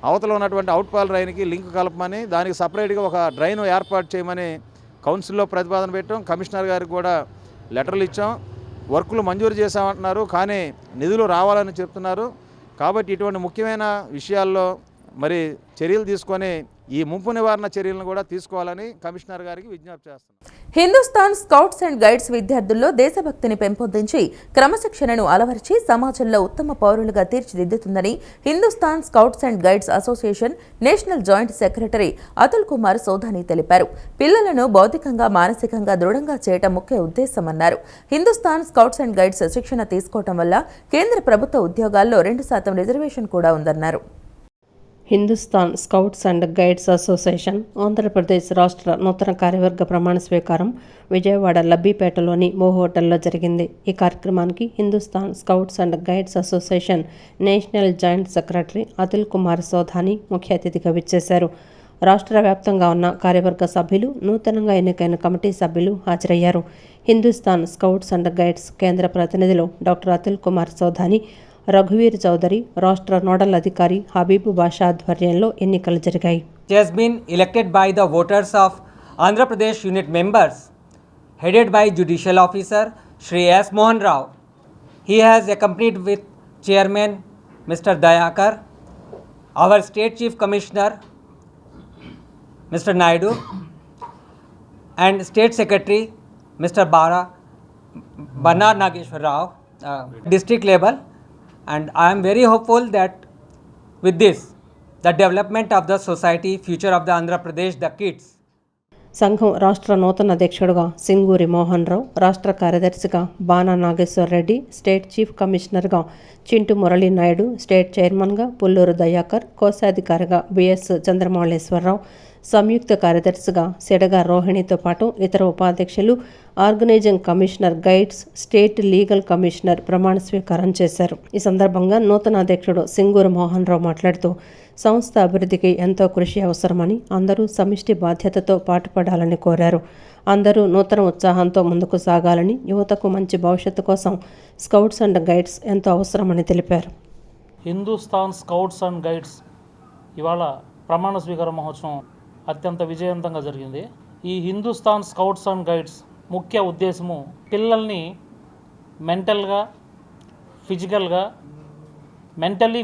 Speaker 4: అవతల ఉన్నటువంటి అవుట్ఫాల్ డ్రైన్కి లింక్ కలపమని, దానికి సపరేట్గా ఒక డ్రైన్ ఏర్పాటు చేయమని కౌన్సిల్లో ప్రతిపాదన పెట్టాం. కమిషనర్ గారికి కూడా లెటర్లు ఇచ్చాం. వర్కులు మంజూరు చేశామంటున్నారు, కానీ నిధులు రావాలని చెప్తున్నారు. కాబట్టి ఇటువంటి ముఖ్యమైన విషయాల్లో మరి చర్యలు తీసుకొని ఈ ముంపు నివారణ చర్యలను కూడా తీసుకోవాలని కమిషనర్ గారికి విజ్ఞప్తి చేస్తున్నాం.
Speaker 1: హిందుస్థాన్ స్కౌట్స్ అండ్ గైడ్స్ విద్యార్థుల్లో దేశభక్తిని పెంపొందించి క్రమశిక్షణను అలవర్చి సమాజంలో ఉత్తమ పౌరులుగా తీర్చిదిద్దుతుందని Hindustan scouts and guides association national joint secretary Atul Kumar Sodhani తెలిపారు. పిల్లలను భౌతికంగా, మానసికంగా దృఢంగా చేయటం ముఖ్య ఉద్దేశమన్నారు. హిందుస్థాన్ స్కౌట్స్ అండ్ గైడ్స్ శిక్షణ తీసుకోవటం వల్ల కేంద్ర ప్రభుత్వ ఉద్యోగాల్లో 2% రిజర్వేషన్ కూడా ఉందన్నారు.
Speaker 2: Hindustan scouts and guides association Andhra Pradesh రాష్ట్ర నూతన కార్యవర్గ ప్రమాణ స్వీకారం విజయవాడ లబ్బీపేటలోని మో హోటల్లో జరిగింది. ఈ కార్యక్రమానికి Hindustan scouts and guides association national joint secretary Atul Kumar Sodhani ముఖ్య అతిథిగా విచ్చేశారు. రాష్ట్ర వ్యాప్తంగా ఉన్న కార్యవర్గ సభ్యులు, నూతనంగా ఎన్నికైన కమిటీ సభ్యులు హాజరయ్యారు. హిందుస్థాన్ స్కౌట్స్ అండ్ గైడ్స్ కేంద్ర ప్రతినిధులు డాక్టర్ అతుల్ కుమార్ సోధాని, రఘువీర్ చౌదరి, రాష్ట్ర నోడల్ అధికారి హబీబు బాషా ఆధ్వర్యంలో ఎన్నికలు జరిగాయి.
Speaker 22: He has been elected by the voters of Andhra Pradesh unit members headed by Judicial Officer Shri S. Mohan Rao. He has accompanied with Chairman Mr. Dayakar, our State Chief Commissioner Mr. Naidu, and State Secretary Mr. Banar Nageshwar Rao, district level. And I am very hopeful that with this, the development of the society, future of the Andhra Pradesh, the kids.
Speaker 2: సంఘం రాష్ట్ర నూతన అధ్యక్షుడుగా సింగూరి మోహన్ రావు, రాష్ట్ర కార్యదర్శిగా Bana Nageshwar Reddy, state chief కమిషనర్గా Chintu Murali Naidu, state చైర్మన్గా పుల్లూరు దయాకర్, కోశాధికారిగా BS Chandramouleswararao, సంయుక్త కార్యదర్శిగా సెడగా రోహిణితో పాటు ఇతర ఉపాధ్యక్షులు, organising commissioner guides, state legal commissioner ప్రమాణ స్వీకారం చేశారు. ఈ సందర్భంగా నూతన అధ్యక్షుడు సింగూరు మోహన్ రావు మాట్లాడుతూ సంస్థ అభివృద్ధికి ఎంతో కృషి అవసరమని, అందరూ సమిష్టి బాధ్యతతో పాటుపడాలని కోరారు. అందరూ నూతన ఉత్సాహంతో ముందుకు సాగాలని, యువతకు మంచి భవిష్యత్తు కోసం స్కౌట్స్ అండ్ గైడ్స్ ఎంతో అవసరమని తెలిపారు.
Speaker 23: హిందుస్థాన్ స్కౌట్స్ అండ్ గైడ్స్ ఇవాళ ప్రమాణ స్వీకార మహోత్సవం అత్యంత విజయవంతంగా జరిగింది. ఈ హిందుస్థాన్ స్కౌట్స్ అండ్ గైడ్స్ ముఖ్య ఉద్దేశము పిల్లల్ని మెంటల్గా, ఫిజికల్గా,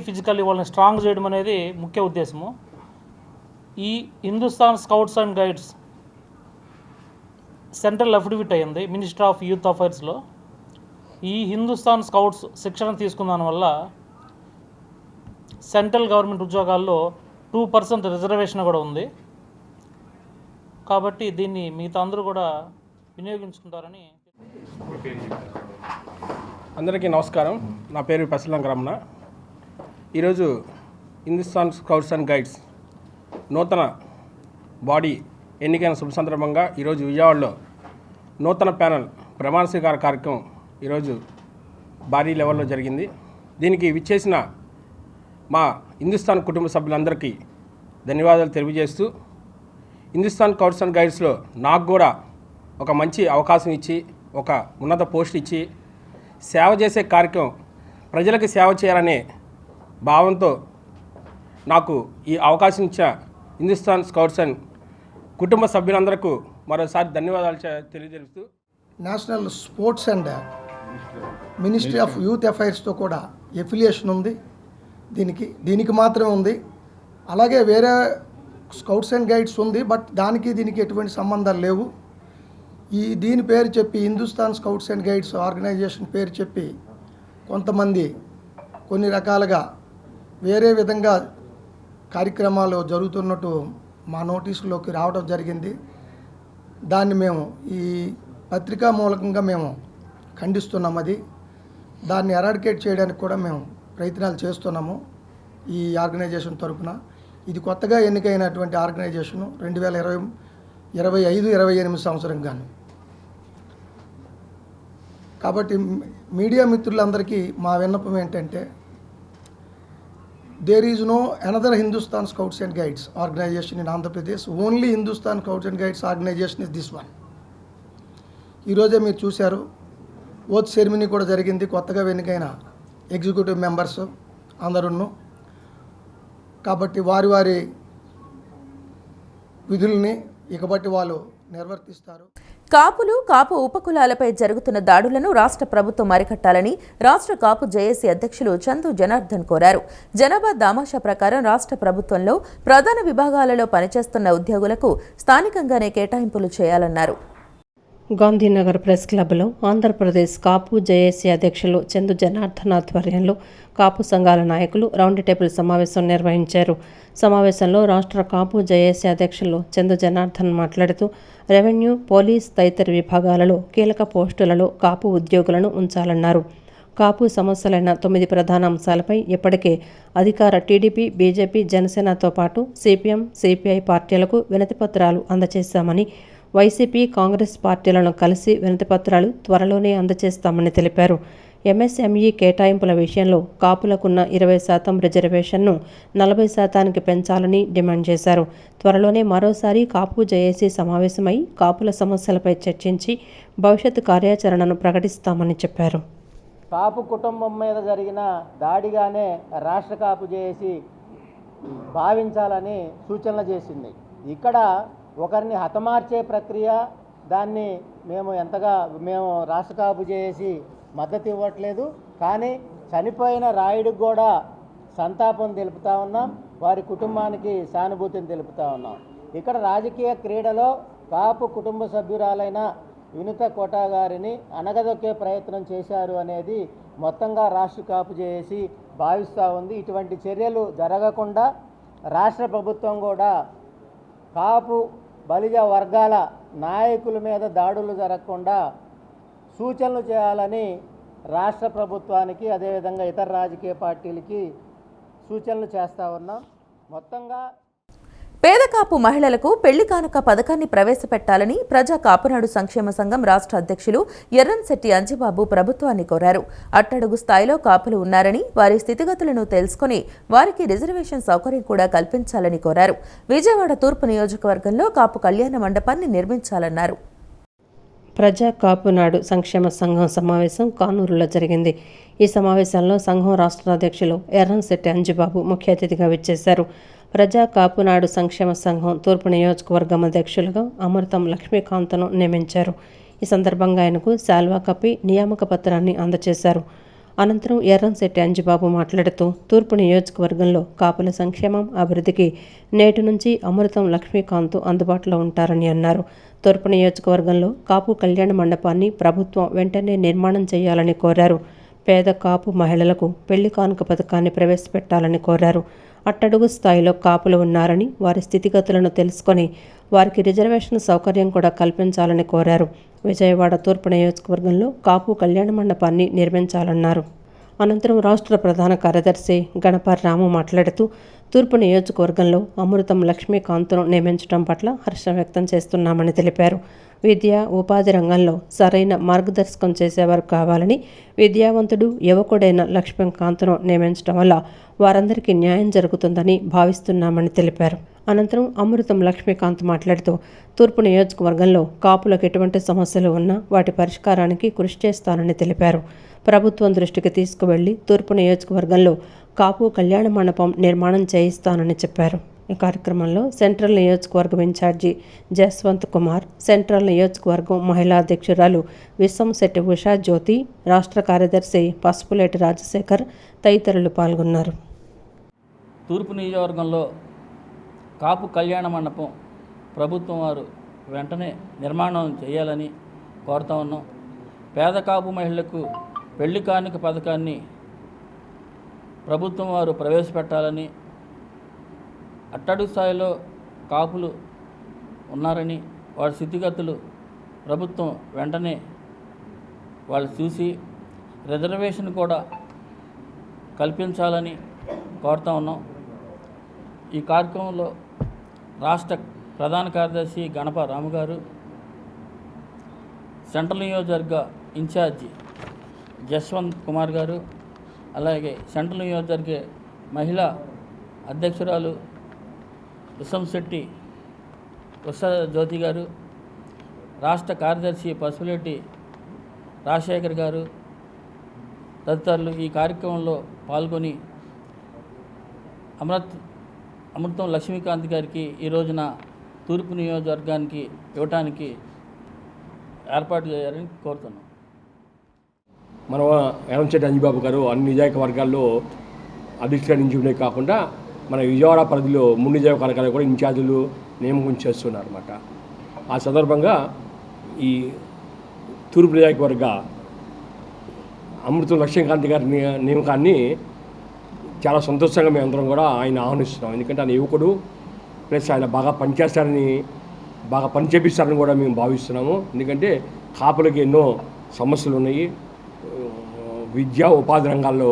Speaker 23: ఫిజికల్లీ వాళ్ళని స్ట్రాంగ్ చేయడం అనేది ముఖ్య ఉద్దేశము. ఈ Hindustan scouts and guides central affidavit అయ్యింది మినిస్ట్రీ ఆఫ్ యూత్ అఫైర్స్లో. ఈ హిందుస్థాన్ స్కౌట్స్ శిక్షణ తీసుకున్న దానివల్ల సెంట్రల్ గవర్నమెంట్ ఉద్యోగాల్లో 2% రిజర్వేషన్ కూడా ఉంది. కాబట్టి దీన్ని మిగతా అందరూ కూడా వినియోగించుకుంటారని.
Speaker 3: అందరికీ నమస్కారం. నా పేరు పసిలంక రమణ. ఈరోజు హిందుస్థాన్ స్కౌట్స్ అండ్ గైడ్స్ నూతన బాడీ ఎన్నికైన శుభ సందర్భంగా ఈరోజు విజయవాడలో నూతన ప్యానెల్ ప్రమాణ స్వీకార కార్యక్రమం ఈరోజు భారీ లెవెల్లో జరిగింది. దీనికి విచ్చేసిన మా హిందుస్థాన్ కుటుంబ సభ్యులందరికీ ధన్యవాదాలు తెలియజేస్తూ, హిందుస్థాన్ స్కౌట్స్ అండ్ గైడ్స్లో నాకు కూడా ఒక మంచి అవకాశం ఇచ్చి, ఒక ఉన్నత పోస్ట్ ఇచ్చి, సేవ చేసే కార్యక్రమం, ప్రజలకు సేవ చేయాలనే భావంతో నాకు ఈ అవకాశం ఇచ్చిన హిందుస్థాన్ స్కౌట్స్ అండ్ కుటుంబ సభ్యులందరికీ మరోసారి ధన్యవాదాలు తెలియజేస్తూ,
Speaker 5: national sports and ministry of youth అఫైర్స్తో కూడా ఎఫిలియేషన్ ఉంది. దీనికి మాత్రమే ఉంది. అలాగే వేరే స్కౌట్స్ అండ్ గైడ్స్ ఉంది, బట్ దీనికి ఎటువంటి సంబంధాలు లేవు. దీని పేరు చెప్పి Hindustan scouts and guides organisation పేరు చెప్పి కొంతమంది కొన్ని రకాలుగా వేరే విధంగా కార్యక్రమాలు జరుగుతున్నట్టు మా నోటీసులోకి రావడం జరిగింది. దాన్ని మేము ఈ పత్రికా మూలకంగా మేము ఖండిస్తున్నాం. దాన్ని ఎరాడికేట్ చేయడానికి కూడా మేము ప్రయత్నాలు చేస్తున్నాము ఈ ఆర్గనైజేషన్ తరఫున. ఇది కొత్తగా ఎన్నికైనటువంటి ఆర్గనైజేషను 2025-28 సంవత్సరం గాను. కాబట్టి మీడియా మిత్రులందరికీ మా విన్నపం ఏంటంటే, there is no another Hindustan scouts and guides organisation in Andhra Pradesh. Only Hindustan scouts and guides organisation is this one. ఈరోజే మీరు చూశారు, ఓత్ సెరమనీ కూడా జరిగింది. కొత్తగా ఎన్నికైన ఎగ్జిక్యూటివ్ మెంబర్స్ అందరూ. కాబట్టి వారి విధుల్ని ఇకబట్టి వాళ్ళు నిర్వర్తిస్తారు.
Speaker 1: కాపు ఉపకులాలపై జరుగుతున్న దాడులను రాష్ట్ర ప్రభుత్వం అరికట్టాలని రాష్ట్ర కాపు జేఏసీ అధ్యక్షులు చందు జనార్దన్ కోరారు. జనాభా దామాషా ప్రకారం రాష్ట్ర ప్రభుత్వంలో ప్రధాన విభాగాలలో పనిచేస్తున్న ఉద్యోగులకు స్థానికంగానే కేటాయింపులు చేయాలన్నారు.
Speaker 2: గాంధీనగర్ ప్రెస్ క్లబ్లో ఆంధ్రప్రదేశ్ కాపు జేఏసీ అధ్యక్షులు చందు జనార్దన్ ఆధ్వర్యంలో కాపు సంఘాల నాయకులు రౌండ్ టేబుల్ సమావేశం నిర్వహించారు. సమావేశంలో రాష్ట్ర కాపు జేఏసీ అధ్యక్షులు చందు జనార్దన్ మాట్లాడుతూ, రెవెన్యూ, పోలీస్ తదితర విభాగాలలో కీలక పోస్టులలో కాపు ఉద్యోగులను ఉంచాలన్నారు. కాపు సమస్యలైన 9 ప్రధాన అంశాలపై ఇప్పటికే అధికార టీడీపీ, బీజేపీ, జనసేనతో పాటు సిపిఎం, సిపిఐ పార్టీలకు వినతిపత్రాలు అందజేశామని, వైసీపీ, కాంగ్రెస్ పార్టీలను కలిసి వినతిపత్రాలు త్వరలోనే అందజేస్తామని తెలిపారు. ఎంఎస్ఎంఈ కేటాయింపుల విషయంలో కాపులకున్న 20% రిజర్వేషన్ను 40% పెంచాలని డిమాండ్ చేశారు. త్వరలోనే మరోసారి కాపు జేఏసీ సమావేశమై కాపుల సమస్యలపై చర్చించి భవిష్యత్తు కార్యాచరణను ప్రకటిస్తామని చెప్పారు.
Speaker 6: కాపు కుటుంబం మీద జరిగిన దాడిగానే రాష్ట్ర కాపు జేఏసీ భావించాలని సూచనలు చేసింది. ఇక్కడ ఒకరిని హతమార్చే ప్రక్రియ, దాన్ని మేము రాష్ట్ర కాపు చేసి మద్దతు ఇవ్వట్లేదు. కానీ చనిపోయిన రాయుడికి కూడా సంతాపం తెలుపుతా ఉన్నాం, వారి కుటుంబానికి సానుభూతిని తెలుపుతా ఉన్నాం. ఇక్కడ రాజకీయ క్రీడలో కాపు కుటుంబ సభ్యురాలైన వినుత కోటా గారిని అణగదొక్కే ప్రయత్నం చేశారు అనేది మొత్తంగా రాష్ట్ర కాపు చేసి భావిస్తూ ఉంది. ఇటువంటి చర్యలు జరగకుండా రాష్ట్ర ప్రభుత్వం కూడా కాపు బలిజ వర్గాల నాయకుల మీద దాడులు జరగకుండా సూచనలు చేయాలని రాష్ట్ర ప్రభుత్వానికి, అదేవిధంగా ఇతర రాజకీయ పార్టీలకి సూచనలు చేస్తూ ఉన్నాం. మొత్తంగా
Speaker 1: పేద కాపు మహిళలకు పెళ్లి కానుక పథకాన్ని ప్రవేశపెట్టాలని ప్రజా కాపునాడు సంక్షేమ సంఘం రాష్ట్ర అధ్యక్షులు ఎర్రంశెట్టి అంజిబాబు ప్రభుత్వాన్ని కోరారు. అట్టడుగు స్థాయిలో కాపులు ఉన్నారని, వారి స్థితిగతులను తెలుసుకుని వారికి రిజర్వేషన్ సౌకర్యం కూడా కల్పించాలని కోరారు. విజయవాడ తూర్పు నియోజకవర్గంలో కాపు కళ్యాణ మండపాన్ని నిర్మించాలన్నారు.
Speaker 2: ప్రజా కాపునాడు సంక్షేమ సంఘం సమావేశం కానూరులో జరిగింది. ఈ సమావేశంలో సంఘం రాష్ట్ర అధ్యక్షులు ఎర్రంశెట్టి అంజిబాబు ముఖ్య అతిథిగా విచ్చేశారు. ప్రజా కాపునాడు సంక్షేమ సంఘం తూర్పు నియోజకవర్గం అధ్యక్షులుగా అమృతం లక్ష్మీకాంత్ను నియమించారు. ఈ సందర్భంగా ఆయనకు శాల్వా కప్పి నియామక పత్రాన్ని అందజేశారు. అనంతరం ఎర్రంశెట్టి అంజిబాబు మాట్లాడుతూ తూర్పు నియోజకవర్గంలో కాపుల సంక్షేమం అభివృద్ధికి నేటి నుంచి అమృతం లక్ష్మీకాంత్ అందుబాటులో ఉంటారని అన్నారు. తూర్పు నియోజకవర్గంలో కాపు కళ్యాణ మండపాన్ని ప్రభుత్వం వెంటనే నిర్మాణం చేయాలని కోరారు. పేద కాపు మహిళలకు పెళ్లి కానుక పథకాన్ని ప్రవేశపెట్టాలని కోరారు. అట్టడుగు స్థాయిలో కాపులు ఉన్నారని వారి స్థితిగతులను తెలుసుకొని వారికి రిజర్వేషన్ సౌకర్యం కూడా కల్పించాలని కోరారు. విజయవాడ తూర్పు నియోజకవర్గంలో కాపు కళ్యాణ మండపాన్ని నిర్మించాలన్నారు. అనంతరం రాష్ట్ర ప్రధాన కార్యదర్శి గణపర్ రాము మాట్లాడుతూ తూర్పు నియోజకవర్గంలో అమృతం లక్ష్మీకాంత్ను నియమించడం పట్ల హర్షం వ్యక్తం చేస్తున్నామని తెలిపారు. విద్య ఉపాధి రంగంలో సరైన మార్గదర్శకం చేసేవారు కావాలని, విద్యావంతుడు యువకుడైన లక్ష్మీకాంత్ను నియమించడం వల్ల వారందరికీ న్యాయం జరుగుతుందని భావిస్తున్నామని తెలిపారు. అనంతరం అమృతం లక్ష్మీకాంత్ మాట్లాడుతూ తూర్పు నియోజకవర్గంలో కాపులకు ఎటువంటి సమస్యలు ఉన్నా వాటి పరిష్కారానికి కృషి చేస్తానని తెలిపారు. ప్రభుత్వం దృష్టికి తీసుకువెళ్లి తూర్పు నియోజకవర్గంలో కాపు కళ్యాణ మండపం నిర్మాణం చేయిస్తానని చెప్పారు. ఈ కార్యక్రమంలో సెంట్రల్ నియోజకవర్గం ఇన్ఛార్జి జస్వంత్ కుమార్, సెంట్రల్ నియోజకవర్గం మహిళా అధ్యక్షురాలు విశ్వంశెట్టి ఉషా జ్యోతి, రాష్ట్ర కార్యదర్శి పసుపులేటి రాజశేఖర్ తదితరులు పాల్గొన్నారు.
Speaker 7: తూర్పు నియోజకవర్గంలో కాపు కళ్యాణ మండపం ప్రభుత్వం వారు వెంటనే నిర్మాణం చేయాలని కోరుతా ఉన్నాం. పేద కాపు మహిళలకు పెళ్లి కానుక పథకాన్ని ప్రభుత్వం వారు ప్రవేశపెట్టాలని, అట్టడుగు స్థాయిలో కాపులు ఉన్నారని వారి స్థితిగతులు ప్రభుత్వం వెంటనే వాళ్ళు చూసి రిజర్వేషన్ కూడా కల్పించాలని కోరుతా ఉన్నాం. ఈ కార్యక్రమంలో రాష్ట్ర ప్రధాన కార్యదర్శి గణప రాము గారు, సెంట్రల్ నియోజకవర్గ ఇన్ఛార్జి జస్వంత్ కుమార్ గారు, అలాగే సెంట్రల్ నియోజకవర్గ మహిళా అధ్యక్షురాలు విశ్వంశెట్టి ఉషా జ్యోతి గారు, రాష్ట్ర కార్యదర్శి పసుపులేటి రాజశేఖర్ గారు తదితరులు ఈ కార్యక్రమంలో పాల్గొని అమృతం లక్ష్మీకాంత్ గారికి ఈ రోజున తూర్పు నియోజకవర్గానికి ఇవ్వటానికి ఏర్పాటు చేయాలని కోరుతున్నాం.
Speaker 3: మన ఎర్రంశెట్టి అంజిబాబు గారు అన్ని నియోజకవర్గాల్లో అధ్యక్షుడిగా నియమించడమే కాకుండా మన విజయవాడ పరిధిలో 3 నియోజకవర్గాలు కూడా ఇన్ఛార్జీలు నియామకం చేస్తున్నారు అన్నమాట. ఆ సందర్భంగా ఈ తూర్పు నియోజకవర్గ అమృతం లక్ష్మీకాంత్ గారి నియామకాన్ని చాలా సంతోషంగా మేమందరం కూడా ఆయన ఆహ్వానిస్తున్నాం. ఎందుకంటే ఆయన యువకుడు, ప్లస్ ఆయన బాగా పనిచేస్తారని, బాగా పని చేపిస్తారని కూడా మేము భావిస్తున్నాము. ఎందుకంటే కాపులకి ఎన్నో సమస్యలు ఉన్నాయి. విద్యా ఉపాధి రంగాల్లో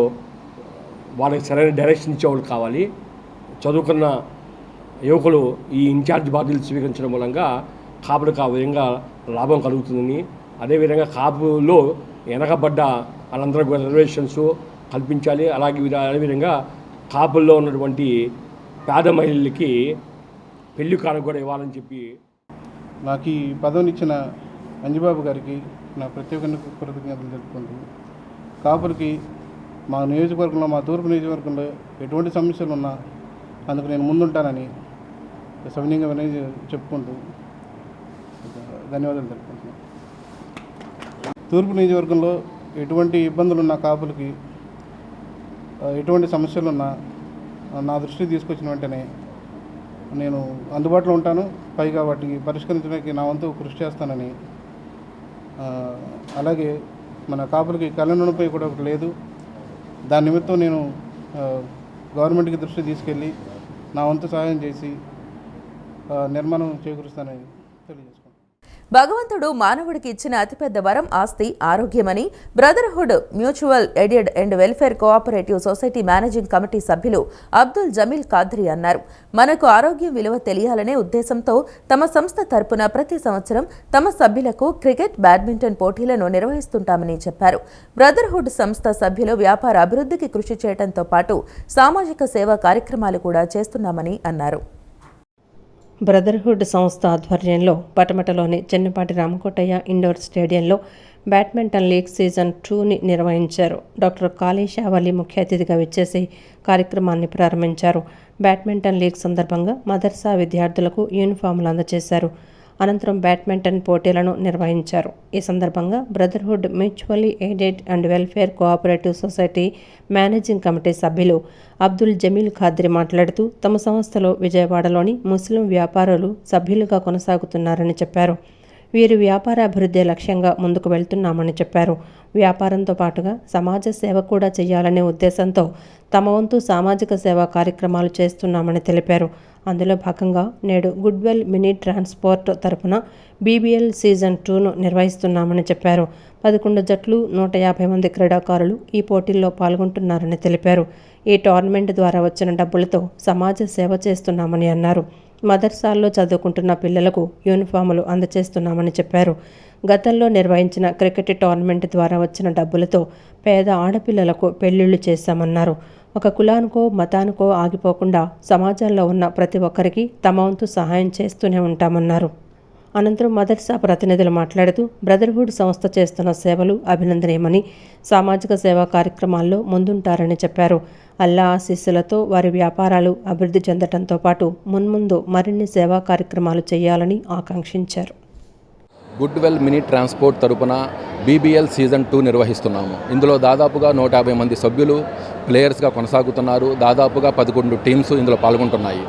Speaker 3: వాళ్ళకి సరైన డైరెక్షన్ ఇచ్చేవాళ్ళు కావాలి. చదువుకున్న యువకులు ఈ ఇన్ఛార్జ్ బాధ్యతలు స్వీకరించడం మూలంగా కాపులకు ఆ విధంగా లాభం కలుగుతుందని, అదేవిధంగా కాపులో వెనకబడ్డ వాళ్ళందరూ రిజర్వేషన్స్ కల్పించాలి. అదేవిధంగా కాపుల్లో ఉన్నటువంటి పేద మహిళలకి పెళ్లి కానుక కూడా ఇవ్వాలని చెప్పి
Speaker 9: నాకు ఈ పదవినిచ్చిన అంజిబాబు గారికి నా ప్రత్యేక కృతజ్ఞతలు తెలుపుకుంటూ, కాపులకి మా నియోజకవర్గంలో, మా తూర్పు నియోజకవర్గంలో ఎటువంటి సమస్యలు ఉన్నా అందుకు నేను ముందుంటానని సవినీయంగా చెప్పుకుంటూ ధన్యవాదాలు తెలుపుకుంటున్నాను. తూర్పు నియోజకవర్గంలో ఎటువంటి ఇబ్బందులున్నా, కాపులకి ఎటువంటి సమస్యలున్నా నా దృష్టికి తీసుకొచ్చిన వెంటనే నేను అందుబాటులో ఉంటాను. పైగా వాటిని పరిష్కరించడానికి నా వంతు కృషి చేస్తానని, అలాగే మన కాపులకి కళ్యాణ రుణంపై కూడా ఒకటి లేదు. దాని నిమిత్తం నేను గవర్నమెంట్కి దృష్టి తీసుకెళ్ళి నా వంతు సహాయం చేసి నిర్మాణం చేకూరుస్తానని తెలియజేసుకుంటాను.
Speaker 1: భగవంతుడు మానవుడికి ఇచ్చిన అతిపెద్ద వరం ఆస్తి ఆరోగ్యమని brotherhood mutual aided and welfare cooperative society managing committee సభ్యులు అబ్దుల్ జమీల్ ఖాద్రి అన్నారు. మనకు ఆరోగ్యం విలువ తెలియాలనే ఉద్దేశంతో తమ సంస్థ తరపున ప్రతి సంవత్సరం తమ సభ్యులకు క్రికెట్, బ్యాడ్మింటన్ పోటీలను నిర్వహిస్తుంటామని చెప్పారు. బ్రదర్హుడ్ సంస్థ సభ్యులు వ్యాపార అభివృద్ధికి కృషి చేయడంతో పాటు సామాజిక సేవా కార్యక్రమాలు కూడా చేస్తున్నామని అన్నారు.
Speaker 2: బ్రదర్హుడ్ సంస్థ ఆధ్వర్యంలో పటమటలోని చెన్నపాటి రామకోటయ్య ఇండోర్ స్టేడియంలో బ్యాడ్మింటన్ లీగ్ సీజన్ 2ని నిర్వహించారు. డాక్టర్ కాళేశావలి ముఖ్య అతిథిగా విచ్చేసి కార్యక్రమాన్ని ప్రారంభించారు. బ్యాడ్మింటన్ లీగ్ సందర్భంగా మదర్సా విద్యార్థులకు యూనిఫామ్లు అందజేశారు. అనంతరం బ్యాడ్మింటన్ పోటీలను నిర్వహించారు. ఈ సందర్భంగా brotherhood mutually aided and welfare cooperative society managing committee సభ్యులు అబ్దుల్ జమీల్ ఖాద్రి మాట్లాడుతూ తమ సంస్థలో విజయవాడలోని ముస్లిం వ్యాపారులు సభ్యులుగా కొనసాగుతున్నారని చెప్పారు. వీరి వ్యాపారాభివృద్ధి లక్ష్యంగా ముందుకు వెళ్తున్నామని చెప్పారు. వ్యాపారంతో పాటుగా సమాజ సేవ కూడా చేయాలనే ఉద్దేశంతో తమ వంతు సామాజిక సేవా కార్యక్రమాలు చేస్తున్నామని తెలిపారు. అందులో భాగంగా నేడు గుడ్వెల్ మినీ ట్రాన్స్పోర్ట్ తరపున BBL సీజన్ 2ను నిర్వహిస్తున్నామని చెప్పారు. 11 జట్లు 150 మంది క్రీడాకారులు ఈ పోటీల్లో పాల్గొంటున్నారని తెలిపారు. ఈ టోర్నమెంట్ ద్వారా వచ్చిన డబ్బులతో సమాజ సేవ చేస్తున్నామని అన్నారు. మదర్సాల్లో చదువుకుంటున్న పిల్లలకు యూనిఫాములు అందజేస్తున్నామని చెప్పారు. గతంలో నిర్వహించిన క్రికెట్ టోర్నమెంట్ ద్వారా వచ్చిన డబ్బులతో పేద ఆడపిల్లలకు పెళ్లిళ్లు చేశామన్నారు. ఒక కులానికో మతానికో ఆగిపోకుండా సమాజంలో ఉన్న ప్రతి ఒక్కరికి తమ వంతు సహాయం చేస్తూనే ఉంటామన్నారు. అనంతరం మదర్సా ప్రతినిధులు మాట్లాడుతూ బ్రదర్హుడ్ సంస్థ చేస్తున్న సేవలు అభినందనీయమని, సామాజిక సేవా కార్యక్రమాల్లో ముందుంటారని చెప్పారు. అల్లా ఆశీస్సులతో వారి వ్యాపారాలు అభివృద్ధి చెందడంతో పాటు మున్ముందు మరిన్ని సేవా కార్యక్రమాలు చేయాలని ఆకాంక్షించారు.
Speaker 8: గుడ్వెల్ మినీ ట్రాన్స్పోర్ట్ తరపున BBL సీజన్ 2 నిర్వహిస్తున్నాము. ఇందులో దాదాపుగా 150 మంది సభ్యులు ప్లేయర్స్గా కొనసాగుతున్నారు. దాదాపుగా 11 టీమ్స్ ఇందులో పాల్గొంటున్నాయి.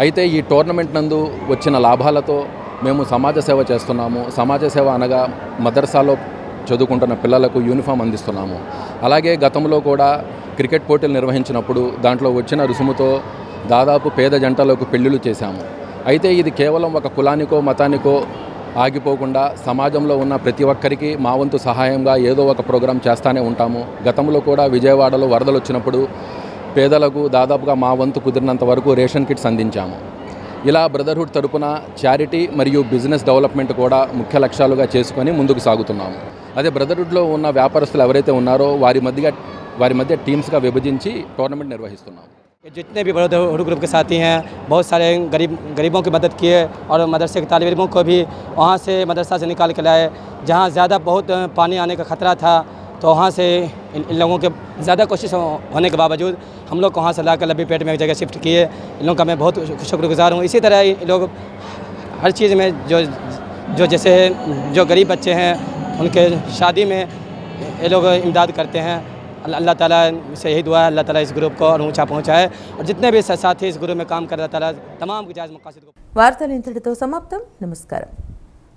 Speaker 8: అయితే ఈ టోర్నమెంట్ నందు వచ్చిన లాభాలతో మేము సమాజ సేవ చేస్తున్నాము. సమాజ సేవ అనగా మదర్సాలో చదువుకుంటున్న పిల్లలకు యూనిఫామ్ అందిస్తున్నాము. అలాగే గతంలో కూడా క్రికెట్ పోటీలు నిర్వహించినప్పుడు దాంట్లో వచ్చిన రుసుముతో దాదాపు పేద జంటలకు పెళ్లిళ్ళు చేశాము. అయితే ఇది కేవలం ఒక కులానికో మతానికో ఆగిపోకుండా సమాజంలో ఉన్న ప్రతి ఒక్కరికి మా వంతు సహాయంగా ఏదో ఒక ప్రోగ్రాం చేస్తూనే ఉంటాము. గతంలో కూడా విజయవాడలో వరదలు వచ్చినప్పుడు పేదలకు దాదాపుగా మా వంతు కుదిరినంత వరకు రేషన్ కిట్స్ అందించాము. ఇలా బ్రదర్హుడ్ తరపున చారిటీ మరియు బిజినెస్ డెవలప్మెంట్ కూడా ముఖ్య లక్ష్యాలుగా చేసుకొని ముందుకు సాగుతున్నాము. అదే బ్రదర్హుడ్లో ఉన్న వ్యాపారస్తులు ఎవరైతే ఉన్నారో వారి మధ్య టీమ్స్గా విభజించి టోర్నమెంట్ నిర్వహిస్తున్నాము.
Speaker 10: जितने भी ब्रदरहुड ग्रुप के साथी हैं, बहुत सारे गरीबों की मदद किए और मदरसे के तालिब इल्मों को भी वहाँ से मदरसा से निकाल के लाए। जहाँ ज़्यादा बहुत पानी आने का ख़तरा था तो वहाँ से इन लोगों के ज़्यादा कोशिश होने के बावजूद हम लोग को वहाँ से लाकर लंबी पेट में एक जगह शिफ्ट किए। इन लोगों का मैं बहुत शुक्रगुजार हूँ। इसी तरह ये लोग हर चीज़ में जो जैसे जो गरीब बच्चे हैं उनके शादी में ये लोग इमदाद करते हैं। अल्लाह ताला से यही दुआ है, अल्लाह ताला इस ग्रुप को और ऊंचा पहुंचाए और जितने भी साथी इस ग्रुप में काम कर रहा ताला तमाम गुजारिश मकासद को.
Speaker 1: వార్తలు ఇంతటితో సమాప్తం. నమస్కారం.